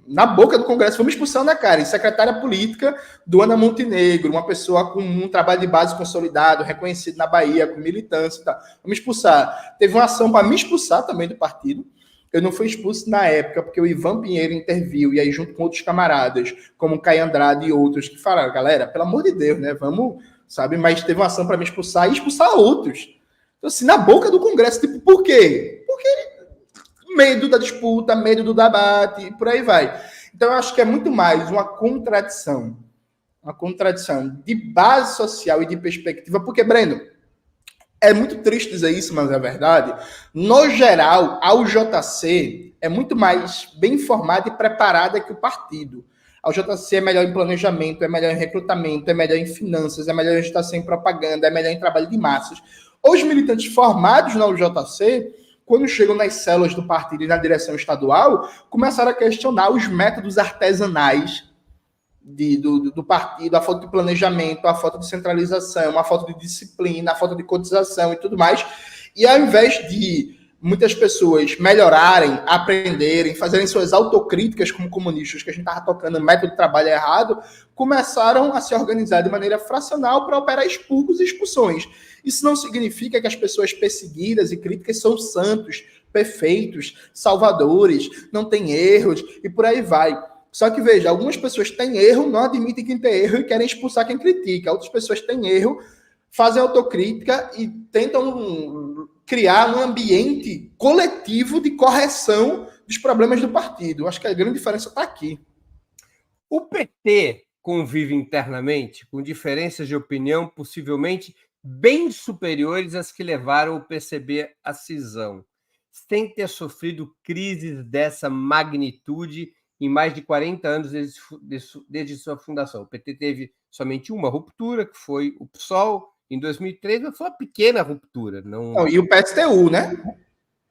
na boca do Congresso, vamos expulsar a Ana Karen, secretária política do Ana Montenegro, uma pessoa com um trabalho de base consolidado, reconhecido na Bahia, com militância e tal. Vamos expulsar. Teve uma ação para me expulsar também do partido. Eu não fui expulso na época, porque o Ivan Pinheiro interviu, e aí junto com outros camaradas, como o Caio Andrade e outros, que falaram, galera, pelo amor de Deus, né, vamos, sabe, mas teve uma ação para me expulsar e expulsar outros. Então, assim, na boca do Congresso, tipo, por quê? Porque medo da disputa, medo do debate, e por aí vai. Então, eu acho que é muito mais uma contradição de base social e de perspectiva, porque, Breno, é muito triste dizer isso, mas é verdade. No geral, a UJC é muito mais bem informada e preparada que o partido. A UJC é melhor em planejamento, é melhor em recrutamento, é melhor em finanças, é melhor em agitação em propaganda, é melhor em trabalho de massas. Os militantes formados na UJC, quando chegam nas células do partido e na direção estadual, começaram a questionar os métodos artesanais do partido, a falta de planejamento, a falta de centralização, a falta de disciplina, a falta de cotização e tudo mais. E ao invés de muitas pessoas melhorarem, aprenderem, fazerem suas autocríticas como comunistas, que a gente estava tocando método de trabalho errado, começaram a se organizar de maneira fracional para operar expurgos e expulsões. Isso não significa que as pessoas perseguidas e críticas são santos, perfeitos, salvadores, não têm erros e por aí vai. Só que, veja, algumas pessoas têm erro, não admitem que tem erro e querem expulsar quem critica. Outras pessoas têm erro, fazem autocrítica e tentam criar um ambiente coletivo de correção dos problemas do partido. Acho que a grande diferença está aqui. O PT convive internamente com diferenças de opinião possivelmente bem superiores às que levaram o PCB à cisão, sem ter sofrido crises dessa magnitude em mais de 40 anos desde sua fundação. O PT teve somente uma ruptura, que foi o PSOL, em 2003, mas foi uma pequena ruptura. Não... E o PSTU, né?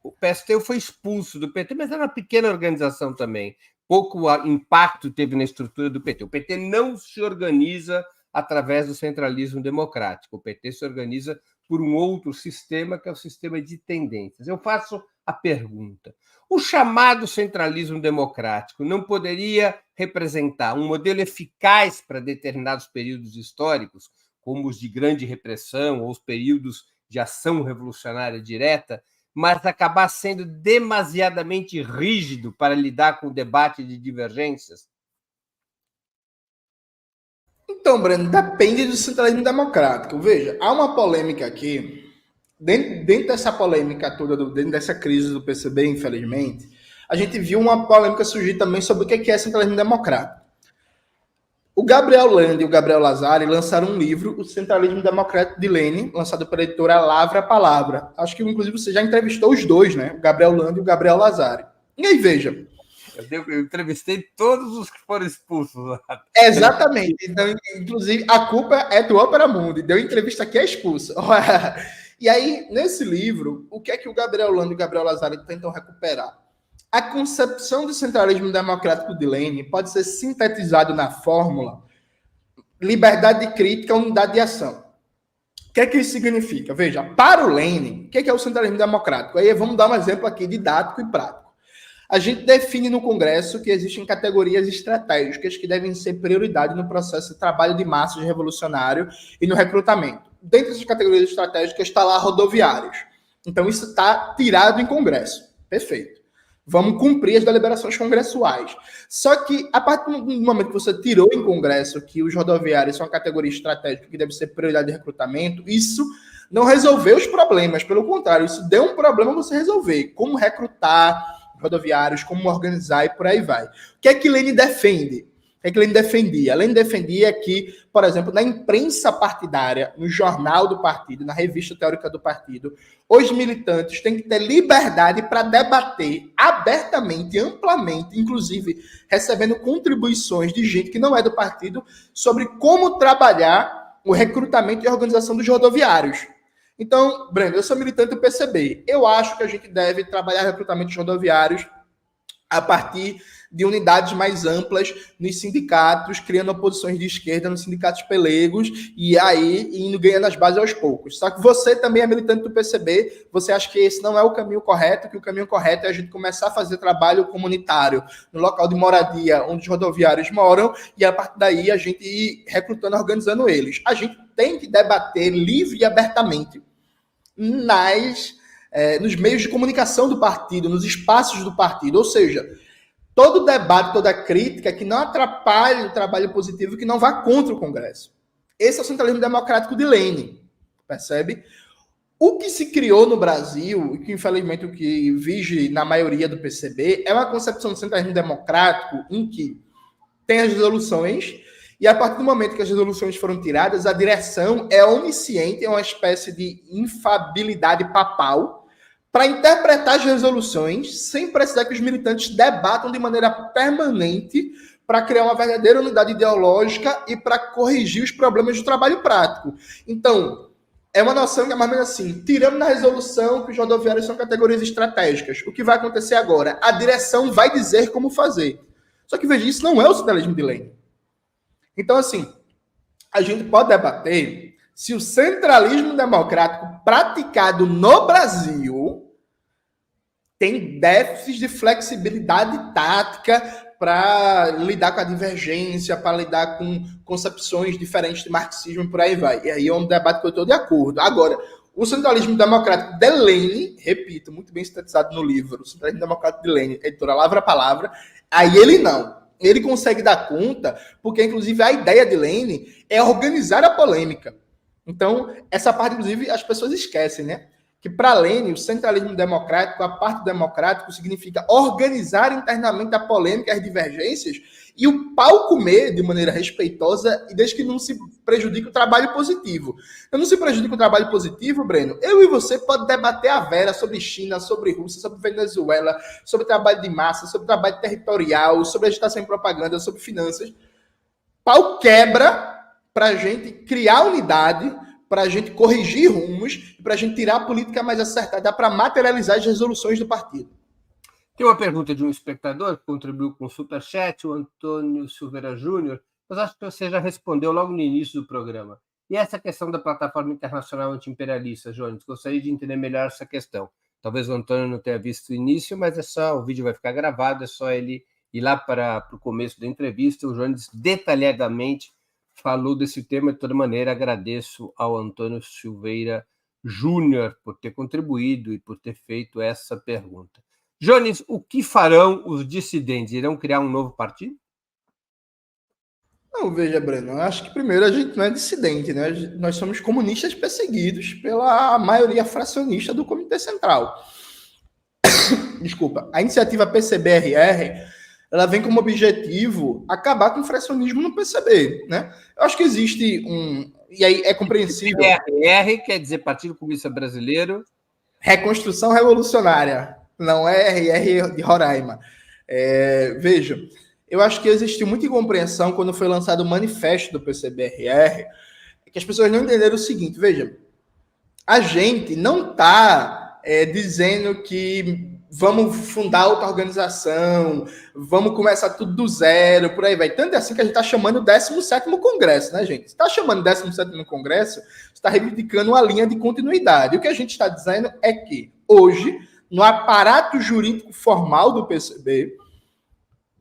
O PSTU foi expulso do PT, mas era uma pequena organização também. Pouco impacto teve na estrutura do PT. O PT não se organiza através do centralismo democrático. O PT se organiza por um outro sistema, que é o sistema de tendências. Eu faço a pergunta: o chamado centralismo democrático não poderia representar um modelo eficaz para determinados períodos históricos, como os de grande repressão ou os períodos de ação revolucionária direta, mas acabar sendo demasiadamente rígido para lidar com o debate de divergências? Então, Breno, depende do centralismo democrático. Veja, há uma polêmica aqui. Dentro dessa polêmica toda, dentro dessa crise do PCB, infelizmente, a gente viu uma polêmica surgir também sobre o que é centralismo democrático. O Gabriel Lande e o Gabriel Lazari lançaram um livro, O Centralismo Democrático de Lenin, lançado pela editora Lavra Palavra. Acho que, inclusive, você já entrevistou os dois, né? O Gabriel Lande e o Gabriel Lazari. E aí, veja. Eu entrevistei todos os que foram expulsos. Exatamente. Então, inclusive, a culpa é do Opera Mundi. Deu entrevista aqui, é expulso. E aí, nesse livro, o que é que o Gabriel Lande e o Gabriel Lazari tentam recuperar? A concepção do centralismo democrático de Lenin pode ser sintetizado na fórmula liberdade de crítica, unidade de ação. O que é que isso significa? Veja, para o Lenin, o que é o centralismo democrático? Aí vamos dar um exemplo aqui didático e prático. A gente define no Congresso que existem categorias estratégicas que devem ser prioridade no processo de trabalho de massas revolucionário e no recrutamento. Dentre essas categorias estratégicas está lá rodoviários. Então, isso está tirado em Congresso. Perfeito. Vamos cumprir as deliberações congressuais. Só que, a partir do momento que você tirou em Congresso que os rodoviários são uma categoria estratégica que deve ser prioridade de recrutamento, isso não resolveu os problemas. Pelo contrário, isso deu um problema você resolver. Como recrutar rodoviários, como organizar e por aí vai. O que é que Lênin defende? O que é que Lênin defendia? Lênin defendia que, por exemplo, na imprensa partidária, no jornal do partido, na revista teórica do partido, os militantes têm que ter liberdade para debater abertamente, amplamente, inclusive recebendo contribuições de gente que não é do partido, sobre como trabalhar o recrutamento e organização dos rodoviários. Então, Breno, eu sou militante do PCB. Eu acho que a gente deve trabalhar recrutamento de rodoviários a partir de unidades mais amplas nos sindicatos, criando oposições de esquerda nos sindicatos pelegos e aí indo ganhando as bases aos poucos. Só que você também é militante do PCB, você acha que esse não é o caminho correto, que o caminho correto é a gente começar a fazer trabalho comunitário no local de moradia onde os rodoviários moram e a partir daí a gente ir recrutando, organizando eles. A gente tem que debater livre e abertamente nos meios de comunicação do partido, nos espaços do partido, ou seja, todo debate, toda crítica que não atrapalhe o trabalho positivo, que não vá contra o Congresso. Esse é o centralismo democrático de Lênin, percebe? O que se criou no Brasil, e que infelizmente o que vige na maioria do PCB, é uma concepção do centralismo democrático em que tem as resoluções, e a partir do momento que as resoluções foram tiradas, a direção é onisciente, é uma espécie de infabilidade papal, para interpretar as resoluções sem precisar que os militantes debatam de maneira permanente para criar uma verdadeira unidade ideológica e para corrigir os problemas do trabalho prático. Então, é uma noção que é mais ou menos assim, tiramos na resolução que os rodoviários são categorias estratégicas. O que vai acontecer agora? A direção vai dizer como fazer. Só que, veja, isso não é o centralismo de Lênin. Então, assim, a gente pode debater se o centralismo democrático praticado no Brasil tem déficits de flexibilidade tática para lidar com a divergência, para lidar com concepções diferentes de marxismo e por aí vai. E aí é um debate que eu estou de acordo. Agora, o centralismo democrático de Lênin, repito, muito bem sintetizado no livro, o centralismo democrático de Lênin, editora Lavra a Palavra, aí ele não. Ele consegue dar conta, porque, inclusive, a ideia de Lênin é organizar a polêmica. Então, essa parte, inclusive, as pessoas esquecem, né? Que, para Lênin, o centralismo democrático, a parte democrático, significa organizar internamente a polêmica e as divergências e o pau comer de maneira respeitosa e desde que não se prejudique o trabalho positivo. Então, não se prejudica o trabalho positivo, Breno, eu e você pode debater a vera sobre China, sobre Rússia, sobre Venezuela, sobre trabalho de massa, sobre trabalho territorial, sobre agitação e propaganda, sobre finanças. Pau quebra para a gente criar unidade, para a gente corrigir rumos, para a gente tirar a política mais acertada, para materializar as resoluções do partido. Tem uma pergunta de um espectador que contribuiu com o Superchat, o Antônio Silveira Júnior, mas acho que você já respondeu logo no início do programa. E essa questão da plataforma internacional anti-imperialista, Jones, gostaria de entender melhor essa questão. Talvez o Antônio não tenha visto o início, mas o vídeo vai ficar gravado, é só ele ir lá para o começo da entrevista. O Jones detalhadamente falou desse tema. De toda maneira, agradeço ao Antônio Silveira Júnior por ter contribuído e por ter feito essa pergunta. Jones, o que farão os dissidentes? Irão criar um novo partido? Não, veja, Breno, eu acho que primeiro a gente não é dissidente, né? Nós somos comunistas perseguidos pela maioria fracionista do Comitê Central. Desculpa. A iniciativa PCB-RR, ela vem como objetivo acabar com o fracionismo no PCB, né? Eu acho que existe e aí é compreensível. RR quer dizer Partido Comunista Brasileiro. Reconstrução Revolucionária. Não é RR de Roraima. Veja, eu acho que existiu muita incompreensão quando foi lançado o manifesto do PCB-RR, que as pessoas não entenderam o seguinte, veja, a gente não está dizendo que vamos fundar outra organização, vamos começar tudo do zero, por aí vai. Tanto é assim que a gente está chamando o 17º Congresso, né, gente? Se está chamando o 17º Congresso, está reivindicando uma linha de continuidade. O que a gente está dizendo é que, hoje, no aparato jurídico formal do PCB,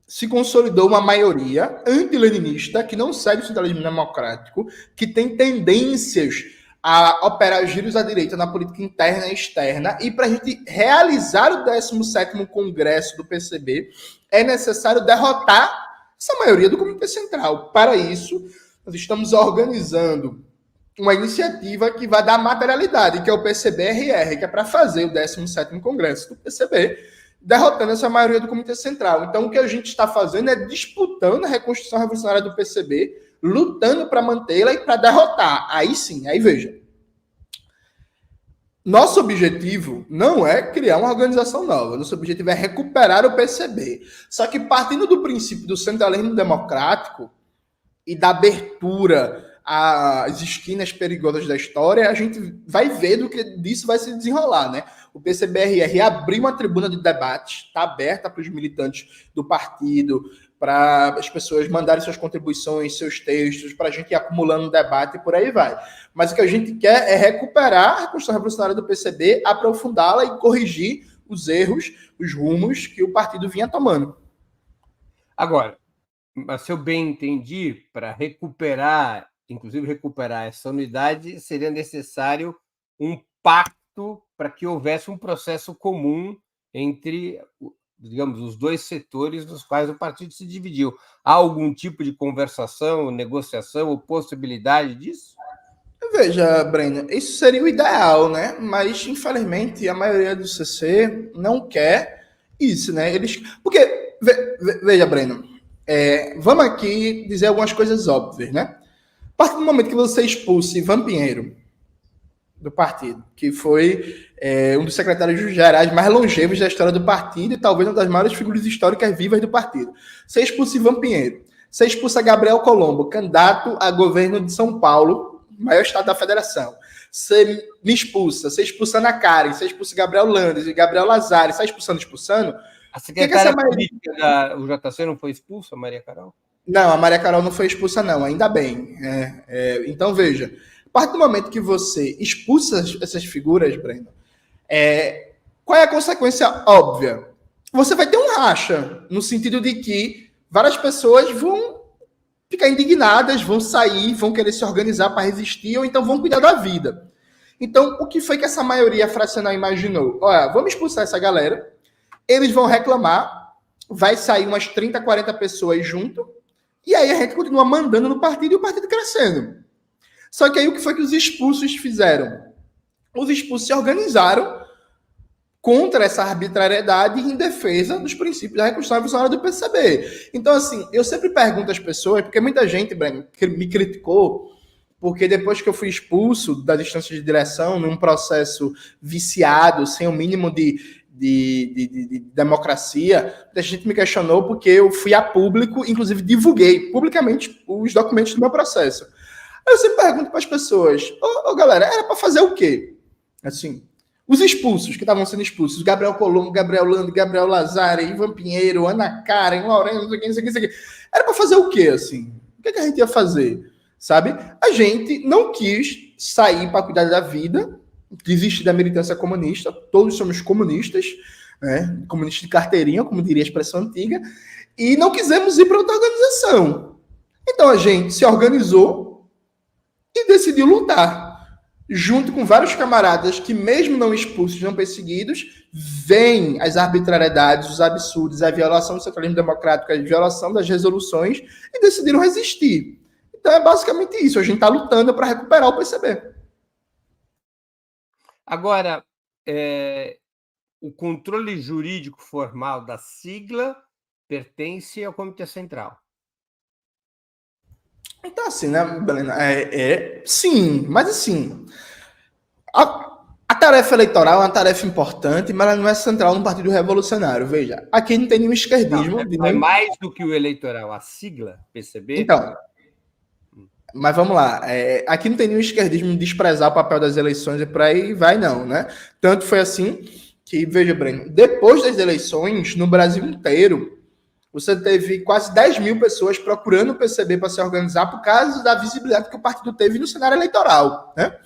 se consolidou uma maioria anti-leninista que não segue o centralismo democrático, que tem tendências a operar giros à direita na política interna e externa, e para a gente realizar o 17º Congresso do PCB, é necessário derrotar essa maioria do Comitê Central. Para isso, nós estamos organizando uma iniciativa que vai dar materialidade, que é o PCB-RR, que é para fazer o 17º Congresso do PCB, derrotando essa maioria do Comitê Central. Então, o que a gente está fazendo é disputando a reconstrução revolucionária do PCB, lutando para mantê-la e para derrotar. Aí sim, aí veja. Nosso objetivo não é criar uma organização nova. Nosso objetivo é recuperar o PCB. Só que partindo do princípio do centralismo democrático e da abertura às esquinas perigosas da história, a gente vai ver do que disso vai se desenrolar, né? O PCB-RR abriu uma tribuna de debate, está aberta para os militantes do partido, para as pessoas mandarem suas contribuições, seus textos, para a gente ir acumulando debate e por aí vai. Mas o que a gente quer é recuperar a reconstrução revolucionária do PCB, aprofundá-la e corrigir os erros, os rumos que o partido vinha tomando. Agora, se eu bem entendi, para recuperar, inclusive recuperar essa unidade, seria necessário um pacto para que houvesse um processo comum entre, digamos, os dois setores dos quais o partido se dividiu. Há algum tipo de conversação, negociação ou possibilidade disso? Veja, Breno, isso seria o ideal, né? Mas, infelizmente, a maioria do CC não quer isso, né? Porque, veja, Breno, vamos aqui dizer algumas coisas óbvias, né? A partir do momento que você expulsa Ivan Pinheiro do partido, que foi um dos secretários gerais mais longevos da história do partido e talvez uma das maiores figuras históricas vivas do partido. Você expulsa Ivan Pinheiro, você expulsa Gabriel Colombo, candidato a governo de São Paulo, maior estado da federação. Você me expulsa, você expulsa Ana Karen, você expulsa Gabriel Landes e Gabriel Lazari, você está expulsando. A secretária política da UJC não foi expulsa, Maria Carol? Não, a Maria Carol não foi expulsa, não, ainda bem. Então, veja, a partir do momento que você expulsa essas figuras, Breno, qual é a consequência óbvia? Você vai ter um racha, no sentido de que várias pessoas vão ficar indignadas, vão sair, vão querer se organizar para resistir, ou então vão cuidar da vida. Então, o que foi que essa maioria fracional imaginou? Olha, vamos expulsar essa galera, eles vão reclamar, vai sair umas 30, 40 pessoas junto, e aí a gente continua mandando no partido e o partido crescendo. Só que aí o que foi que os expulsos fizeram? Os expulsos se organizaram contra essa arbitrariedade em defesa dos princípios da reconstrução revolucionária do PCB. Então, assim, eu sempre pergunto às pessoas, porque muita gente, Breno, me criticou, porque depois que eu fui expulso das instâncias de direção, num processo viciado, sem o mínimo de democracia, a gente me questionou porque eu fui a público, inclusive divulguei publicamente os documentos do meu processo. Aí eu sempre pergunto para as pessoas, galera, era para fazer o quê? Assim, os expulsos, que estavam sendo expulsos, Gabriel Colombo, Gabriel Lando, Gabriel Lazari, Ivan Pinheiro, Ana Karen, Lorena, não sei o que, era para fazer o quê, assim? O que a gente ia fazer? Sabe? A gente não quis sair para cuidar da vida, desistir da militância comunista, todos somos comunistas, né? Comunistas de carteirinha, como diria a expressão antiga, e não quisemos ir para outra organização. Então a gente se organizou e decidiu lutar, junto com vários camaradas que, mesmo não expulsos, não perseguidos, veem as arbitrariedades, os absurdos, a violação do centralismo democrático, a violação das resoluções, e decidiram resistir. Então é basicamente isso, a gente está lutando para recuperar o PCB. Agora, o controle jurídico formal da sigla pertence ao Comitê Central. Então, assim, né, Helena? Sim, mas assim, a tarefa eleitoral é uma tarefa importante, mas ela não é central no Partido Revolucionário. Veja, aqui não tem nenhum esquerdismo. Não, é mais do que o eleitoral, a sigla, PCB? Então, mas vamos lá, aqui não tem nenhum esquerdismo de desprezar o papel das eleições e por aí vai não, né? Tanto foi assim que, veja, Breno, depois das eleições, no Brasil inteiro, você teve quase 10 mil pessoas procurando o PCB para se organizar por causa da visibilidade que o partido teve no cenário eleitoral, né?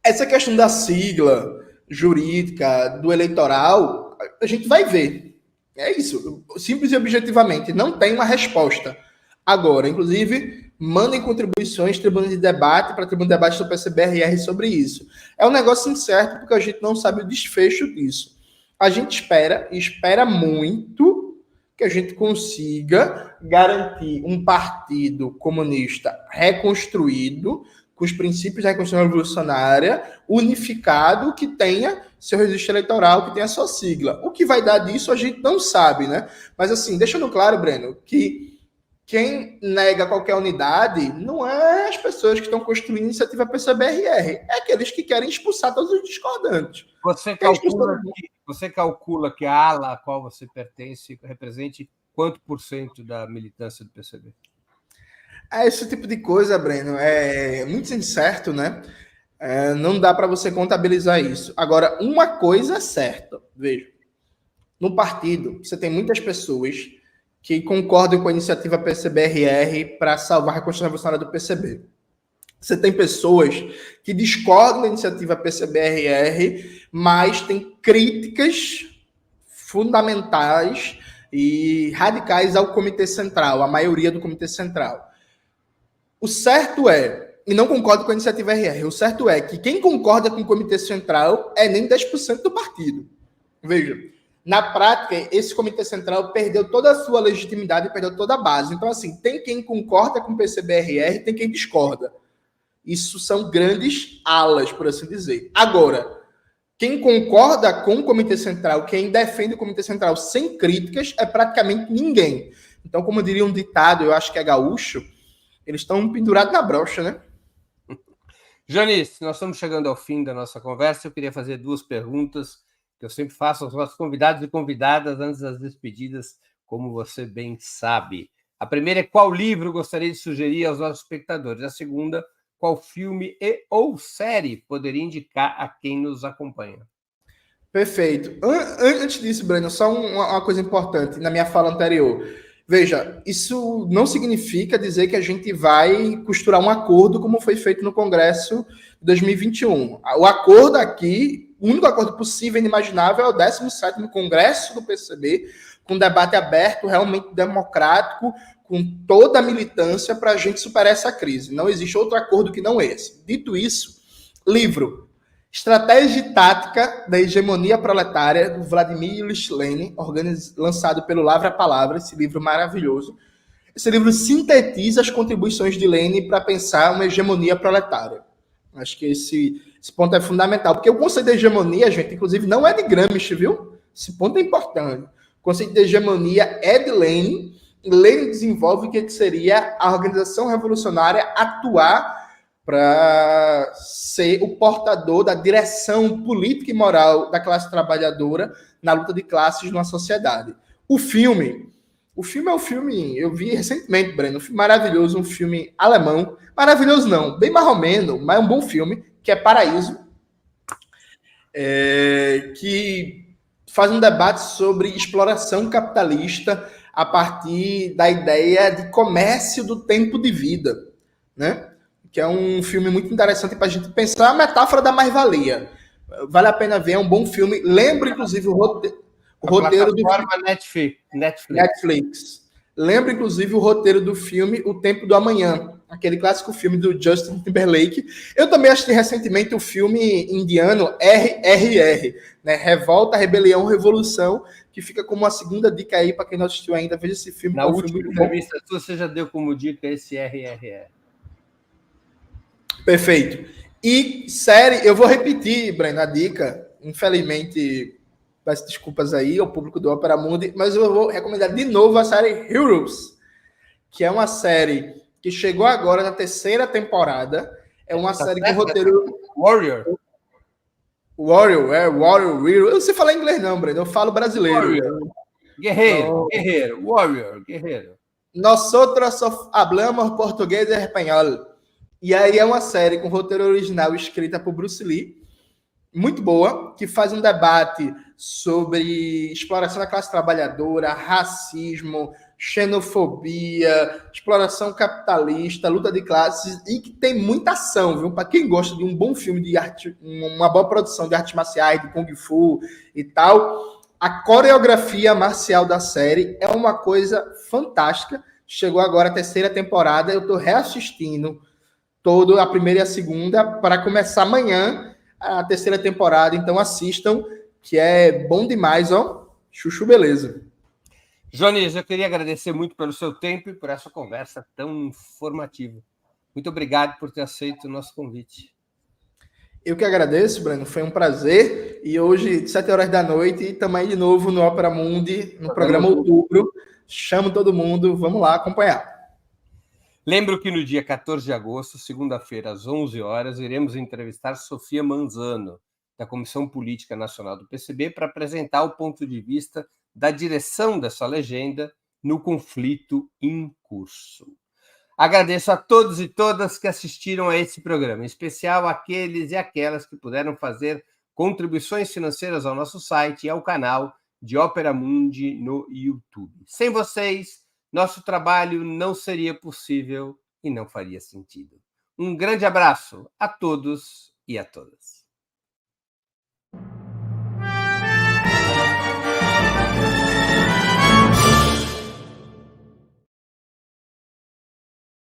Essa questão da sigla, jurídica, do eleitoral, a gente vai ver. É isso. Simples e objetivamente, não tem uma resposta. Agora, inclusive, mandem contribuições, tribuna de debate, para a tribuna de debate do PCBRR sobre isso. É um negócio incerto, porque a gente não sabe o desfecho disso. A gente espera, e espera muito, que a gente consiga garantir um partido comunista reconstruído, com os princípios da Reconstrução Revolucionária, unificado, que tenha seu registro eleitoral, que tenha sua sigla. O que vai dar disso a gente não sabe, né? Mas assim, deixando claro, Breno, que quem nega qualquer unidade não é as pessoas que estão construindo a iniciativa PCBRR, é aqueles que querem expulsar todos os discordantes. Você calcula que a ala a qual você pertence represente quanto por cento da militância do PCB? Esse tipo de coisa, Breno, é muito incerto, né? Não dá para você contabilizar isso. Agora, uma coisa é certa, veja, no partido você tem muitas pessoas que concordam com a iniciativa PCBRR para salvar a Reconstrução Revolucionária do PCB. Você tem pessoas que discordam da iniciativa PCBRR, mas têm críticas fundamentais e radicais ao Comitê Central, a maioria do Comitê Central. O certo é, e não concordo com a iniciativa RR, o certo é que quem concorda com o Comitê Central é nem 10% do partido. Veja, na prática, esse Comitê Central perdeu toda a sua legitimidade, perdeu toda a base. Então, assim, tem quem concorda com o PCBRR, tem quem discorda. Isso são grandes alas, por assim dizer. Agora, quem concorda com o Comitê Central, quem defende o Comitê Central sem críticas, é praticamente ninguém. Então, como diria um ditado, eu acho que é gaúcho, eles estão pendurados na brocha, né? Janice, nós estamos chegando ao fim da nossa conversa. Eu queria fazer 2 perguntas que eu sempre faço aos nossos convidados e convidadas antes das despedidas, como você bem sabe. A primeira é: qual livro gostaria de sugerir aos nossos espectadores? A segunda: qual filme ou série poderia indicar a quem nos acompanha? Perfeito. Antes disso, Breno, só uma coisa importante na minha fala anterior. Veja, isso não significa dizer que a gente vai costurar um acordo como foi feito no Congresso de 2021. O acordo aqui, o único acordo possível e inimaginável é o 17º Congresso do PCB, com debate aberto, realmente democrático, com toda a militância para a gente superar essa crise. Não existe outro acordo que não esse. Dito isso, livro Estratégia e Tática da Hegemonia Proletária, do Vladimir Ilyich Lenin, lançado pelo Lavra Palavra, esse livro maravilhoso. Esse livro sintetiza as contribuições de Lenin para pensar uma hegemonia proletária. Acho que esse ponto é fundamental, porque o conceito de hegemonia, gente, inclusive, não é de Gramsci, viu? Esse ponto é importante. O conceito de hegemonia é de Lenin, e Lenin desenvolve o que seria a organização revolucionária atuar para ser o portador da direção política e moral da classe trabalhadora na luta de classes numa sociedade. O filme é um filme, eu vi recentemente, Breno, um filme maravilhoso, um filme alemão, maravilhoso não, bem marromeno, mas é um bom filme, que é Paraíso, que faz um debate sobre exploração capitalista a partir da ideia de comércio do tempo de vida, né? Que é um filme muito interessante para a gente pensar a metáfora da mais-valia. Vale a pena ver, é um bom filme. Lembra, inclusive, o roteiro do Netflix. Lembra, inclusive, o roteiro do filme O Tempo do Amanhã, aquele clássico filme do Justin Timberlake. Eu também assisti recentemente o filme indiano RRR, né? Revolta, Rebelião, Revolução, que fica como uma segunda dica aí para quem não assistiu ainda. Veja esse filme. Na última entrevista você já deu como dica esse RRR. Perfeito. E série, eu vou repetir, Breno, a dica. Infelizmente, peço desculpas aí ao público do Opera Mundi, mas eu vou recomendar de novo a série Heroes, que é uma série que chegou agora na 3ª temporada. É uma série com roteiro... Warrior, Warrior. Eu não sei falar inglês não, Breno, eu falo brasileiro. Guerreiro. Warrior. Nosotros hablamos português e espanhol. E aí é uma série com roteiro original escrita por Bruce Lee, muito boa, que faz um debate sobre exploração da classe trabalhadora, racismo, xenofobia, exploração capitalista, luta de classes, e que tem muita ação, viu? Para quem gosta de um bom filme de arte, uma boa produção de artes marciais, de Kung Fu e tal, a coreografia marcial da série é uma coisa fantástica. Chegou agora a terceira temporada, eu estou reassistindo toda a primeira e a segunda para começar amanhã a terceira temporada. Então assistam, que é bom demais, ó. Chuchu, beleza. Jones, eu queria agradecer muito pelo seu tempo e por essa conversa tão informativa. Muito obrigado por ter aceito o nosso convite. Eu que agradeço, Breno. Foi um prazer. E hoje, 7 horas da noite, estamos aí de novo no Opera Mundi, no programa Outubro. Chamo todo mundo, vamos lá acompanhar. Lembro que no dia 14 de agosto, segunda-feira, às 11 horas, iremos entrevistar Sofia Manzano, da Comissão Política Nacional do PCB, para apresentar o ponto de vista da direção dessa legenda no conflito em curso. Agradeço a todos e todas que assistiram a esse programa, em especial aqueles e aquelas que puderam fazer contribuições financeiras ao nosso site e ao canal de Opera Mundi no YouTube. Sem vocês, nosso trabalho não seria possível e não faria sentido. Um grande abraço a todos e a todas.